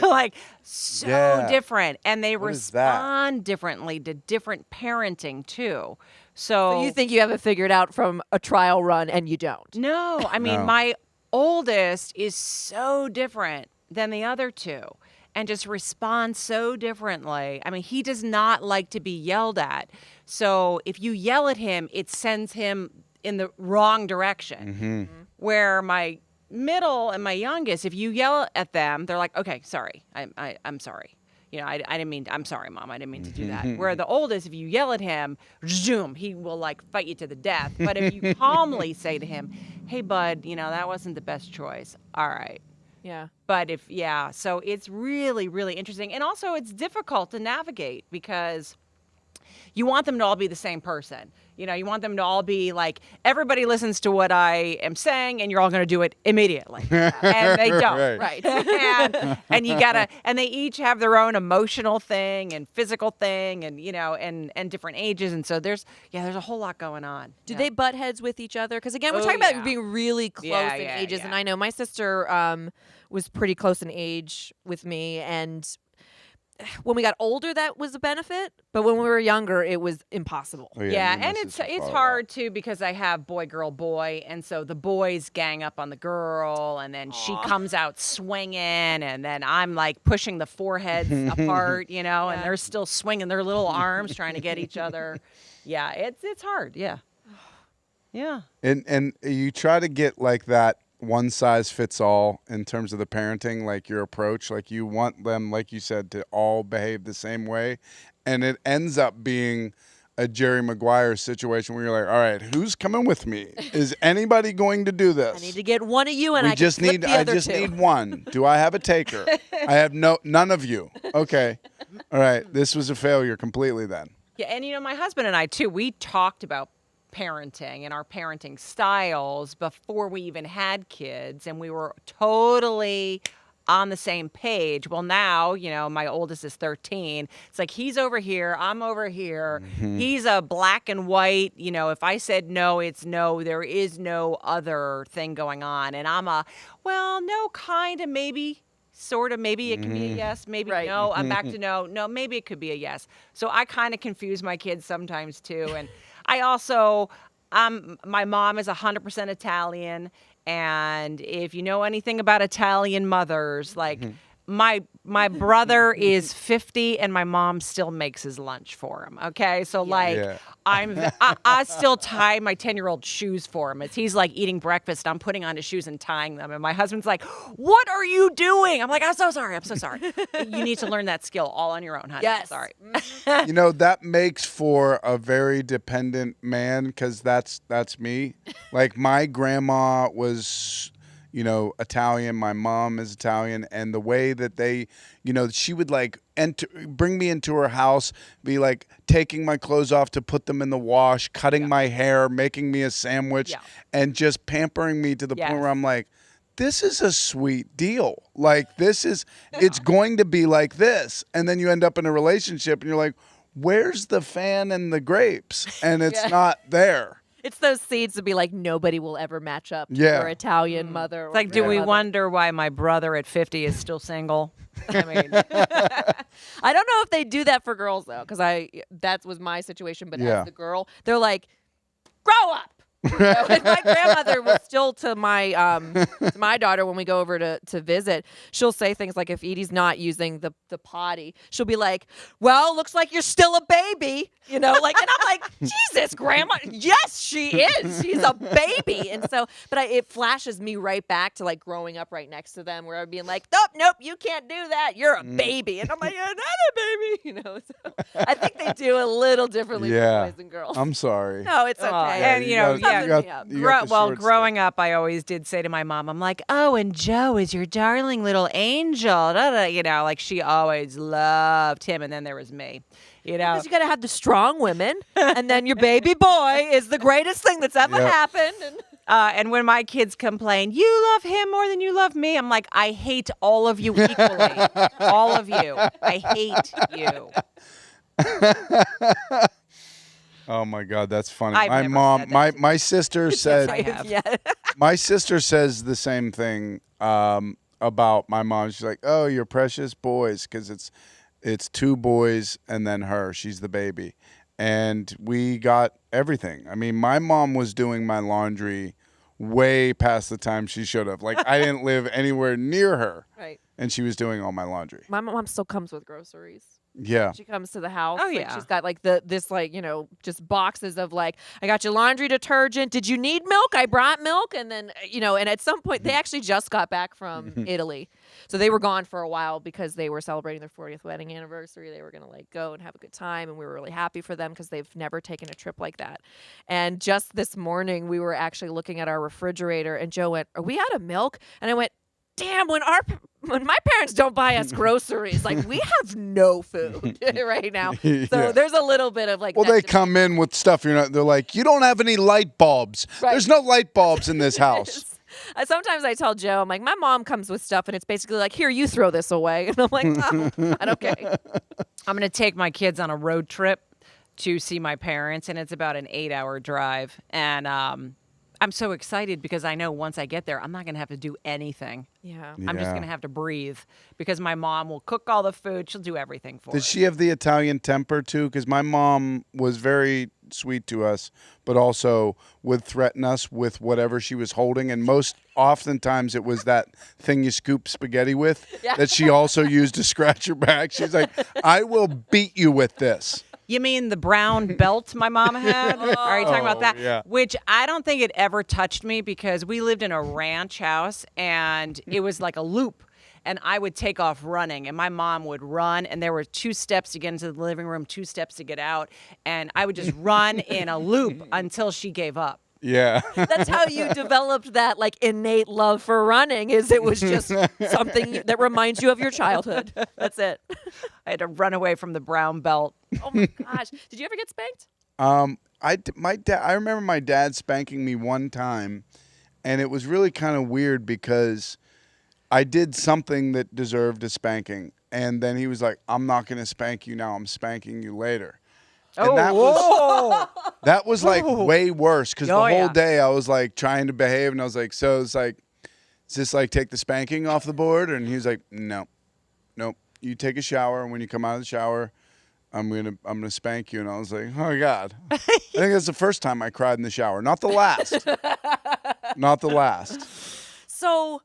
Like, so different. And they respond differently to different parenting, too. So you think you have it figured out from a trial run, and you don't? No. I mean, my oldest is so different than the other 2. And just respond so differently. I mean, he does not like to be yelled at. So if you yell at him, it sends him in the wrong direction. Where my middle and my youngest, if you yell at them, they're like, okay, sorry. I'm sorry. You know, I didn't mean, I'm sorry, Mom. I didn't mean to do that. Where the oldest, if you yell at him, zoom, he will like fight you to the death. But if you calmly say to him, hey, bud, you know, that wasn't the best choice. All right. Yeah. But so it's really, really interesting. And also it's difficult to navigate because you want them to all be the same person. You know, you want them to all be like, everybody listens to what I am saying and you're all going to do it immediately. And they don't. Right. and you got to, and they each have their own emotional thing and physical thing and, you know, and different ages. And so there's a whole lot going on. Do they butt heads with each other? Because again, we're talking about being really close in ages. And I know my sister was pretty close in age with me. And when we got older, that was a benefit, but when we were younger, it was impossible. Oh, and it's hard too because I have boy, girl, boy, and so the boys gang up on the girl, and then she comes out swinging, and then I'm like pushing the foreheads apart, you know, and they're still swinging their little arms trying to get each other. Yeah, it's hard. Yeah. And you try to get like that one size fits all in terms of the parenting, like your approach, like you want them, like you said, to all behave the same way. And it ends up being a Jerry Maguire situation where you're like, all right, who's coming with me? Is anybody going to do this? I need to get one of you and I I just need one. Do I have a taker? I have none of you. Okay. All right. This was a failure completely then. Yeah. And you know, my husband and I too, we talked about parenting and our parenting styles before we even had kids, and we were totally on the same page. Well, now, you know, my oldest is 13. It's like he's over here, I'm over here. He's a black and white, you know, if I said no, it's no. There is no other thing going on. And I'm no, kind of, maybe, sort of, maybe it can be a yes, maybe no. I'm back to no. No, maybe it could be a yes. So I kind of confuse my kids sometimes too. And I also, my mom is 100% Italian, and if you know anything about Italian mothers, like my brother is 50 and my mom still makes his lunch for him. Okay. So I still tie my 10-year-old shoes for him. He's like eating breakfast. I'm putting on his shoes and tying them. And my husband's like, what are you doing? I'm like, I'm so sorry. You need to learn that skill all on your own, honey. Yes. Sorry. You know, that makes for a very dependent man, because that's me. Like my grandma was, you know, Italian. My mom is Italian. And the way that they, you know, she would like bring me into her house, be like taking my clothes off to put them in the wash, cutting my hair, making me a sandwich, and just pampering me to the point where I'm like, this is a sweet deal. Like it's going to be like this. And then you end up in a relationship and you're like, where's the fan and the grapes? And it's not there. It's those seeds to be like, nobody will ever match up to your Italian mother. It's like, do we wonder why my brother at 50 is still single? I mean, I don't know if they do that for girls though, because that was my situation. But as the girl, they're like, grow up. You know, and my grandmother will still to my daughter when we go over to visit, she'll say things like, if Edie's not using the potty, she'll be like, well, looks like you're still a baby, you know, like, and I'm like, Jesus, Grandma, yes, she is. She's a baby. And so, but it flashes me right back to like growing up right next to them, where I'd be like, nope, you can't do that. You're a baby. And I'm like, you're not a baby, you know. So I think they do a little differently for boys and girls. I'm sorry. No, it's okay. And you know, growing up, I always did say to my mom, I'm like, oh, and Joe is your darling little angel. You know, like she always loved him. And then there was me, you know. Because you got to have the strong women. And then your baby boy is the greatest thing that's ever happened. And And when my kids complain, you love him more than you love me, I'm like, I hate all of you equally. All of you. I hate you. Oh my God, that's funny. I've My never mom, said that to my sister said, I have. Yeah. my sister says the same thing about my mom. She's like, "Oh, you're precious boys," because it's two boys and then her. She's the baby, and we got everything. I mean, my mom was doing my laundry way past the time she should have. Like, I didn't live anywhere near her, Right. and she was doing all my laundry. My mom still comes with groceries. Yeah. She comes to the house. Oh, like, yeah. she's got like this like, just boxes of like, I got you laundry detergent. Did you need milk? I brought milk. And then, and at some point they actually just got back from Italy. So they were gone for a while because they were celebrating their 40th wedding anniversary. They were going to like go and have a good time. And we were really happy for them because they've never taken a trip like that. And just this morning we were actually looking at our refrigerator and Joe went, are we out of milk? And I went, damn, when my parents don't buy us groceries, like we have no food right now. So Yeah. there's a little bit of like. Well, that they come in with stuff. They're like, you don't have any light bulbs. Right. There's no light bulbs in this house. Sometimes I tell Joe, I'm like, my mom comes with stuff and it's basically like, here, you throw this away. And I'm like, oh, not okay. I'm going to take my kids on a road trip to see my parents, and it's about an 8-hour drive. And I'm so excited because I know once I get there, I'm not going to have to do anything. Yeah. I'm just Yeah. going to have to breathe because my mom will cook all the food. She'll do everything for Did us. she have the Italian temper too? Because my mom was very sweet to us, but also would threaten us with whatever she was holding. And oftentimes it was that thing you scoop spaghetti with that she also used to scratch her back. She's like, I will beat you with this. You mean the brown belt my mom had? Are you talking about that? yeah. Which I don't think it ever touched me because we lived in a ranch house and it was like a loop. And I would take off running and my mom would run and there were 2 steps to get into the living room, 2 steps to get out. And I would just run in a loop until she gave up. Yeah. That's how you developed that like innate love for running is it was just something that reminds you of your childhood. That's it. I had to run away from the brown belt. Oh my gosh. Did you ever get spanked? I remember my dad spanking me one time, and it was really kind of weird because I did something that deserved a spanking, and then he was like, "I'm not going to spank you now. I'm spanking you later." And that was like way worse because the whole day I was like trying to behave, and I was like, "So it's like, is this like take the spanking off the board?" And he was like, "No, nope. You take a shower, and when you come out of the shower, I'm gonna spank you." And I was like, "Oh God!" I think that's the first time I cried in the shower, not the last. Not the last. So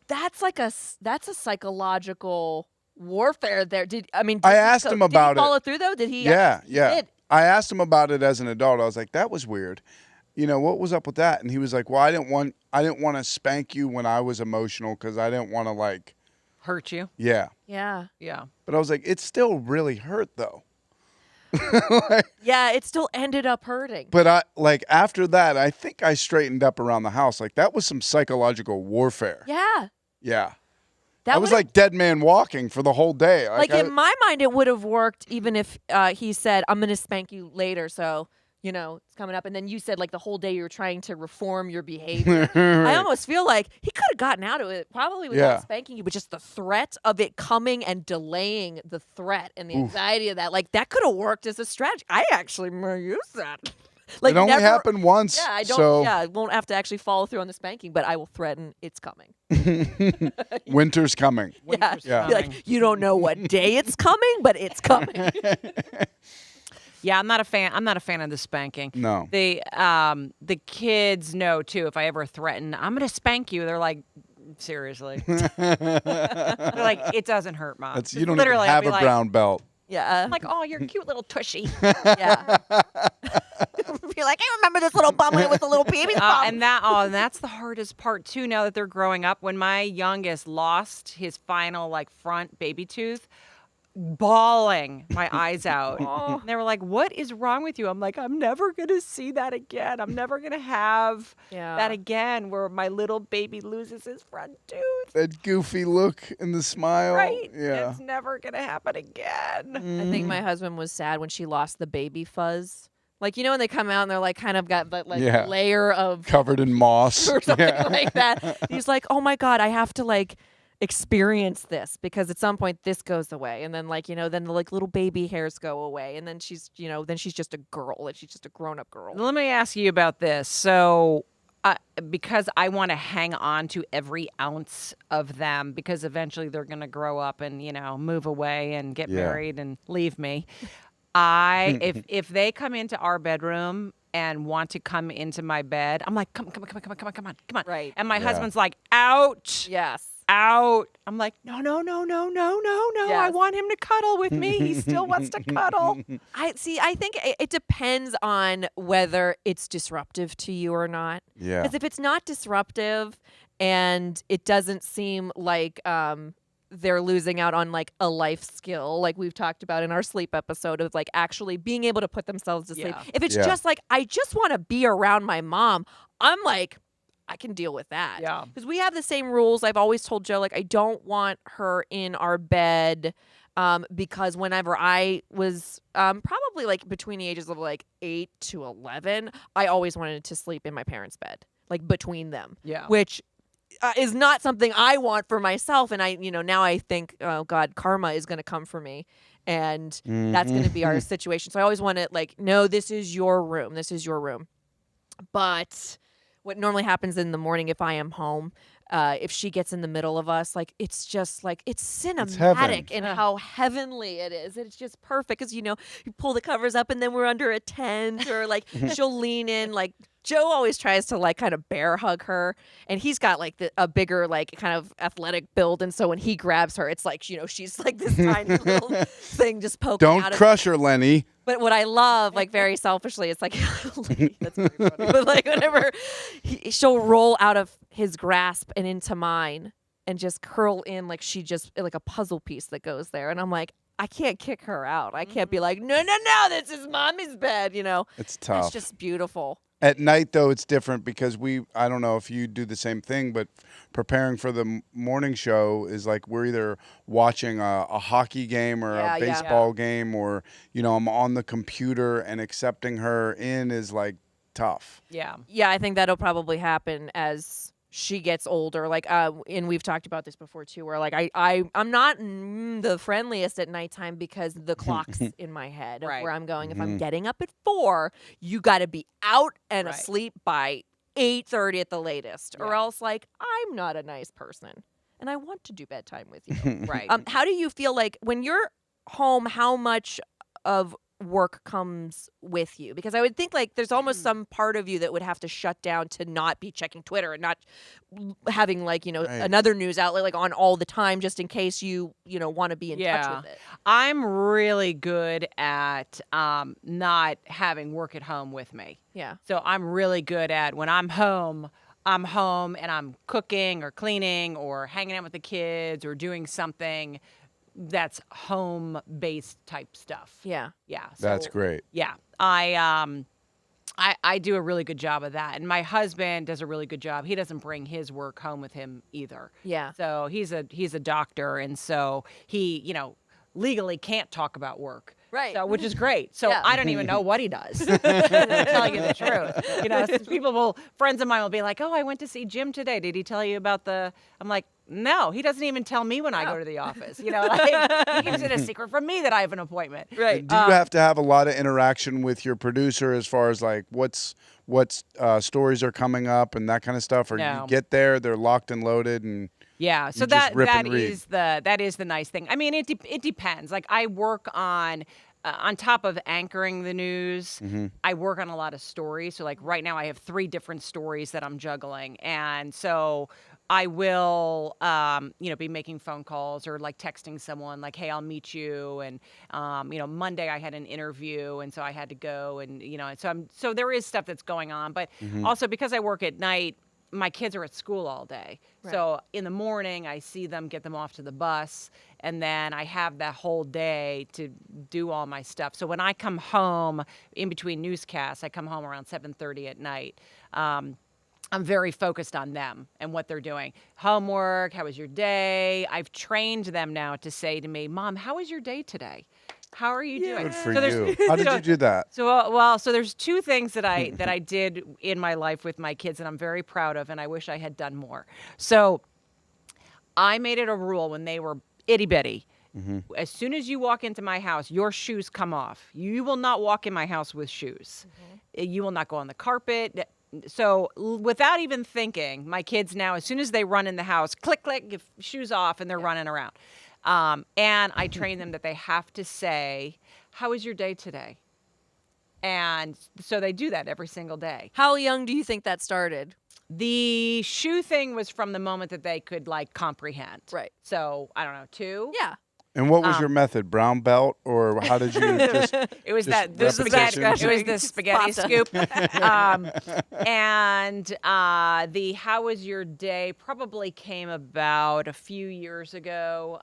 that's a psychological warfare there. I asked him about it. Did he follow through though? Did he? Yeah. He did. I asked him about it as an adult. I was like, "That was weird. What was up with that?" And he was like, "Well, I didn't want to spank you when I was emotional because I didn't want to like Hurt you? yeah." Yeah. Yeah. But I was like, "It still really hurt though." Yeah, it still ended up hurting. But after that, I think I straightened up around the house. Like that was some psychological warfare. Yeah. Yeah. That I was would've- like dead man walking for the whole day. like in my mind, it would have worked even if he said, "I'm going to spank you later." So, it's coming up. And then you said like the whole day you were trying to reform your behavior. I almost feel like he could have gotten out of it probably without spanking you, but just the threat of it coming and delaying the threat and the anxiety of that, like that could have worked as a strategy. I actually may use that. Like it only happened once. Yeah, I don't. So Yeah, I won't have to actually follow through on the spanking, but I will threaten it's coming. winter's coming. Yeah, Yeah. Be like you don't know what day it's coming, but it's coming. Yeah, I'm not a fan. I'm not a fan of the spanking. No. The kids know too. If I ever threaten, I'm gonna spank you. They're like, seriously. They're like, it doesn't hurt, Mom. You don't Literally, even I'll have be a like, brown belt. Yeah, I'm like, oh, you're a cute little tushy. yeah. Be like, I remember this little bum when it was a little baby bum. And that's the hardest part too. Now that they're growing up, when my youngest lost his final like front baby tooth, bawling my eyes out. And they were like, "What is wrong with you?" I'm like, "I'm never gonna see that again. I'm never gonna have that again, where my little baby loses his front tooth." That goofy look and the smile. Right? Yeah. It's never gonna happen again. I think my husband was sad when she lost the baby fuzz. Like, when they come out and they're like kind of got that like Yeah. layer of Covered in moss. or something like that. He's like, oh my God, I have to like experience this because at some point this goes away. And then like, then the like little baby hairs go away. And then she's, then she's just a girl and she's just a grown up girl. Let me ask you about this. So, because I want to hang on to every ounce of them because eventually they're going to grow up and, move away and get married and leave me. If they come into our bedroom and want to come into my bed, I'm like, come on. Right. And my husband's like, out. Yes. Out. I'm like, no. Yes. I want him to cuddle with me. He still wants to cuddle. I think it depends on whether it's disruptive to you or not. Yeah. Because if it's not disruptive and it doesn't seem like they're losing out on like a life skill, like we've talked about in our sleep episode of like actually being able to put themselves to sleep. Yeah. If it's just like, I just want to be around my mom, I'm like, I can deal with that. Yeah. Because we have the same rules. I've always told Joe, like, I don't want her in our bed because whenever I was probably like between the ages of like 8 to 11, I always wanted to sleep in my parents' bed, like between them. Yeah. Which is not something I want for myself. And I, now I think, oh God, karma is going to come for me. And that's going to be our situation. So I always want to like, no, this is your room. This is your room. But what normally happens in the morning if I am home, if she gets in the middle of us, like it's just like it's cinematic in how heavenly it is. It's just perfect because you pull the covers up and then we're under a tent or like she'll lean in. Like Joe always tries to like kind of bear hug her, and he's got like a bigger like kind of athletic build, and so when he grabs her, it's like she's like this tiny little thing just poking out. Don't crush her, Lenny. But what I love, like very selfishly, it's like that's very funny. But like whenever she'll roll out of his grasp and into mine, and just curl in like she just like a puzzle piece that goes there, and I'm like, I can't kick her out. I can't be like, no, this is mommy's bed. It's tough. It's just beautiful. At night, though, it's different because I don't know if you do the same thing, but preparing for the morning show is like we're either watching a hockey game or a baseball game or, I'm on the computer and accepting her in is like tough. Yeah. Yeah, I think that'll probably happen as she gets older. Like, and we've talked about this before too, where like I'm not the friendliest at nighttime because the clock's in my head of where I'm going. If I'm getting up at 4, you got to be out and asleep by 8:30 at the latest, or else like I'm not a nice person and I want to do bedtime with you. Right. How do you feel like when you're home? How much of work comes with you? Because I would think like there's almost some part of you that would have to shut down to not be checking Twitter and not having like another news outlet like on all the time just in case you want to be in touch with it. I'm really good at not having work at home with me. Yeah. So I'm really good at when I'm home and I'm cooking or cleaning or hanging out with the kids or doing something that's home-based type stuff. Yeah. Yeah. So, That's great. Yeah. I do a really good job of that. And my husband does a really good job. He doesn't bring his work home with him either. Yeah. So he's a doctor, and so he, legally can't talk about work. Right. So, which is great. So Yeah. I don't even know what he does. To tell you the truth. Friends of mine will be like, "Oh, I went to see Jim today. Did he tell you about the?" I'm like, "No, he doesn't even tell me when I go to the office. He keeps it a secret from me that I have an appointment." Right. Do you have to have a lot of interaction with your producer as far as like what stories are coming up and that kind of stuff? Or No. you get there, they're locked and loaded, and Yeah, so you just rip that and read. is the nice thing. I mean, it depends. Like I work on top of anchoring the news, I work on a lot of stories. So like right now I have 3 different stories that I'm juggling. And so I will, be making phone calls or like texting someone like, "Hey, I'll meet you." And, Monday I had an interview and so I had to go and, so there is stuff that's going on. But also because I work at night, my kids are at school all day. Right. So in the morning, I see them, get them off to the bus, and then I have that whole day to do all my stuff. So when I come home in between newscasts, I come home around 7:30 at night. I'm very focused on them and what they're doing. Homework, how was your day? I've trained them now to say to me, Mom, how was your day today? How are you doing? Good for So there's- you. How did you do that? So so there's two things that I did in my life with my kids, and I'm very proud of, and I wish I had done more. So I made it a rule when they were itty bitty. As soon as you walk into my house, your shoes come off. You will not walk in my house with shoes. You will not go on the carpet. So without even thinking, my kids now, as soon as they run in the house, click, click, give shoes off, and they're running around. And I train them that they have to say, how was your day today? And so they do that every single day. How young do you think that started? The shoe thing was from the moment that they could like comprehend. Right. So I don't know, 2. Yeah. And what was your method? Brown belt, or how did you just? It was Just the spaghetti. repetition? It was the spaghetti Pasta. scoop. And the how was your day probably came about a few years ago,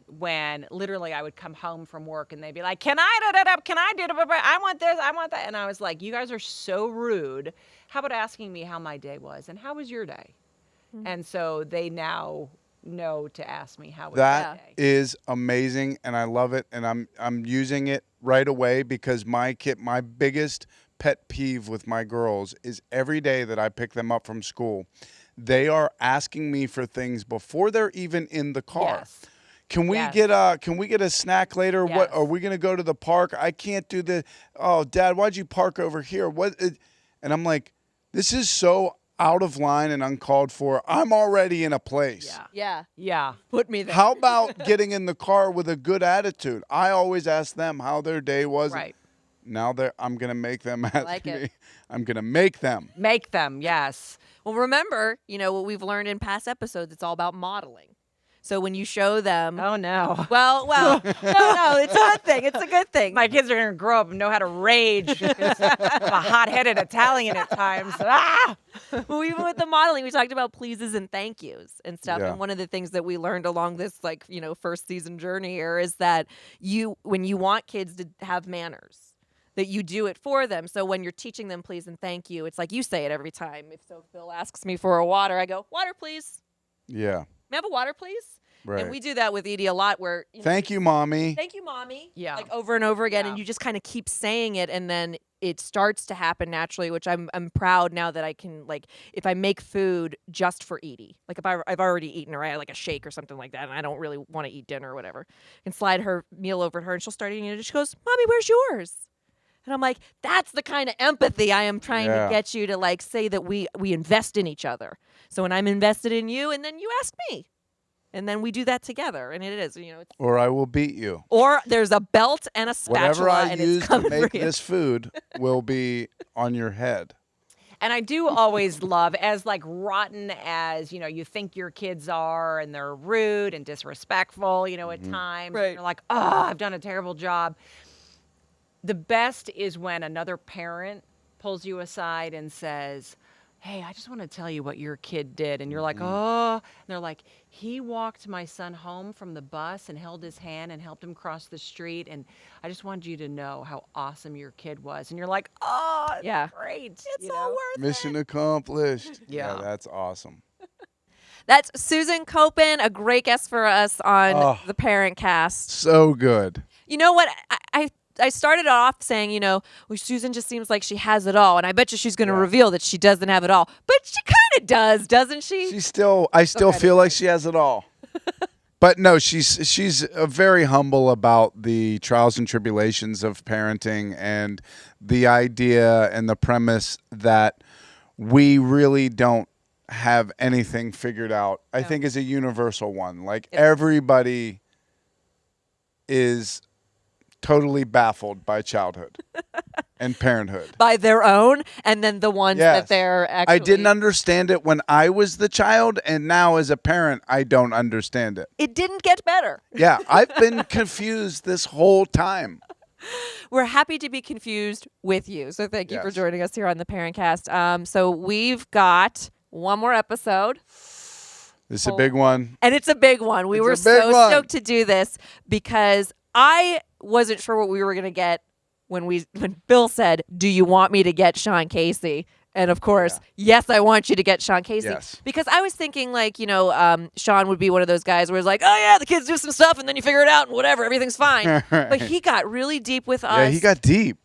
when literally I would come home from work and they'd be like, "Can I da da da? Can I do da da da? I want this. I want that." And I was like, "You guys are so rude. How about asking me how my day was and how was your day?" And so they now know to ask me how was your That day. is amazing, and I love it, and I'm using it right away because my biggest pet peeve with my girls is every day that I pick them up from school, they are asking me for things before they're even in the car. Yes. Can we Yes. get a snack later? Yes. What are we gonna go to the park? I can't do the. Oh, Dad, why'd you park over here? And I'm like, this is so out of line and uncalled for. I'm already in a place. Yeah. Yeah. Yeah. Put me there. How about getting in the car with a good attitude? I always ask them how their day was. Right. Now I'm gonna make them ask like me. it. I'm gonna make them. Make them, yes. Well, remember, what we've learned in past episodes, it's all about modeling. So when you show them, Oh no. well, no, it's a good thing. It's a good thing. My kids are going to grow up and know how to rage. I'm a hot-headed Italian at times. Ah! Well, even with the modeling, we talked about pleases and thank yous and stuff. Yeah. And one of the things that we learned along this, first season journey here is that when you want kids to have manners, that you do it for them. So when you're teaching them please and thank you, it's like you say it every time. If Bill asks me for a water, I go, water, please. Yeah. May I have a water, please? Right. And we do that with Edie a lot where, Thank you, mommy. thank you, mommy. Yeah. Like over and over again. Yeah. And you just kind of keep saying it. And then it starts to happen naturally, which I'm proud now that I can, if I make food just for Edie, like if I've already eaten or I had like a shake or something like that, and I don't really want to eat dinner or whatever, I can slide her meal over to her and she'll start eating it. And she goes, Mommy, where's yours? And I'm like, that's the kind of empathy I am trying to get you to say that we invest in each other. So when I'm invested in you and then you ask me. And then we do that together, and it is, It's, Or I will beat you. or there's a belt and a spatula, Whatever I and use it's to coming make for you. this food will be on your head. And I do always love, as rotten as, you think your kids are and they're rude and disrespectful, at times. Right. You're like, oh, I've done a terrible job. The best is when another parent pulls you aside and says, hey, I just want to tell you what your kid did. And you're like, oh. And they're like, he walked my son home from the bus and held his hand and helped him cross the street. And I just wanted you to know how awesome your kid was. And you're like, oh, Yeah. great. It's all worth Mission accomplished. Yeah. That's awesome. That's Susan Koeppen, a great guest for us on the Parentcast. So good. You know what? I started off saying, well, Susan just seems like she has it all. And I bet you she's going to reveal that she doesn't have it all. But she kind of does, doesn't she? I still feel like she has it all. But no, she's very humble about the trials and tribulations of parenting and the idea and the premise that we really don't have anything figured out. I think is a universal one. Everybody is totally baffled by childhood and parenthood. By their own, and then the ones that they're actually... I didn't understand it when I was the child, and now as a parent, I don't understand it. It didn't get better. Yeah, I've been confused this whole time. We're happy to be confused with you. So thank you for Yes. joining us here on the Parentcast. So we've got one more episode. This is a big one. And it's a big one. We It's were a big so one. stoked to do this because I wasn't sure what we were going to get when Bill said, do you want me to get Sean Casey? And of course, yes, I want you to get Sean Casey. Yes. Because I was thinking, like, Sean would be one of those guys where it's like, oh, yeah, the kids do some stuff and then you figure it out and whatever, everything's fine. But he got really deep with us. Yeah, he got deep.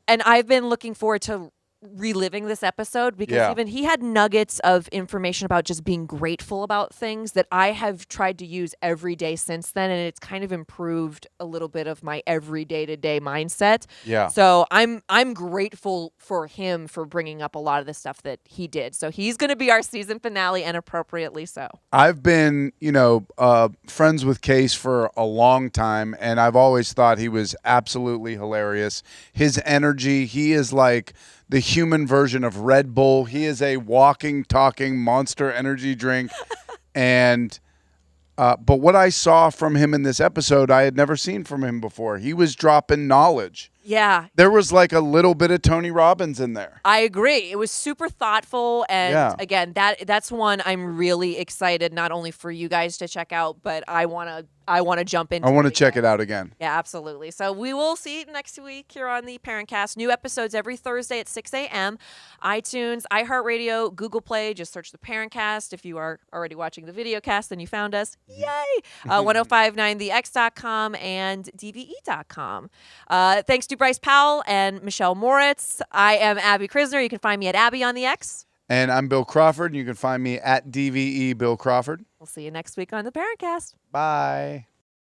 And I've been looking forward to reliving this episode because even he had nuggets of information about just being grateful about things that I have tried to use every day since then, and it's kind of improved a little bit of my everyday to day mindset. Yeah. So I'm grateful for him for bringing up a lot of the stuff that he did. So he's going to be our season finale, and appropriately so. I've been, friends with Case for a long time, and I've always thought he was absolutely hilarious. His energy, he is like the human version of Red Bull. He is a walking, talking Monster Energy drink. And but what I saw from him in this episode, I had never seen from him before. He was dropping knowledge. Yeah. There was like a little bit of Tony Robbins in there. I agree. It was super thoughtful. And again, that's one I'm really excited not only for you guys to check out, but I want to jump into. I want to it check again. it out again. Yeah, absolutely. So we will see it next week here on the Parentcast. New episodes every Thursday at 6 a.m. iTunes, iHeartRadio, Google Play. Just search the Parentcast. If you are already watching the video cast, then you found us. Yay! 1059thex.com and dve.com. Thanks to Bryce Powell and Michelle Moritz. I am Abby Krisner. You can find me at Abby on the X. And I'm Bill Crawford. You can find me at DVE Bill Crawford. We'll see you next week on the Parentcast. Bye.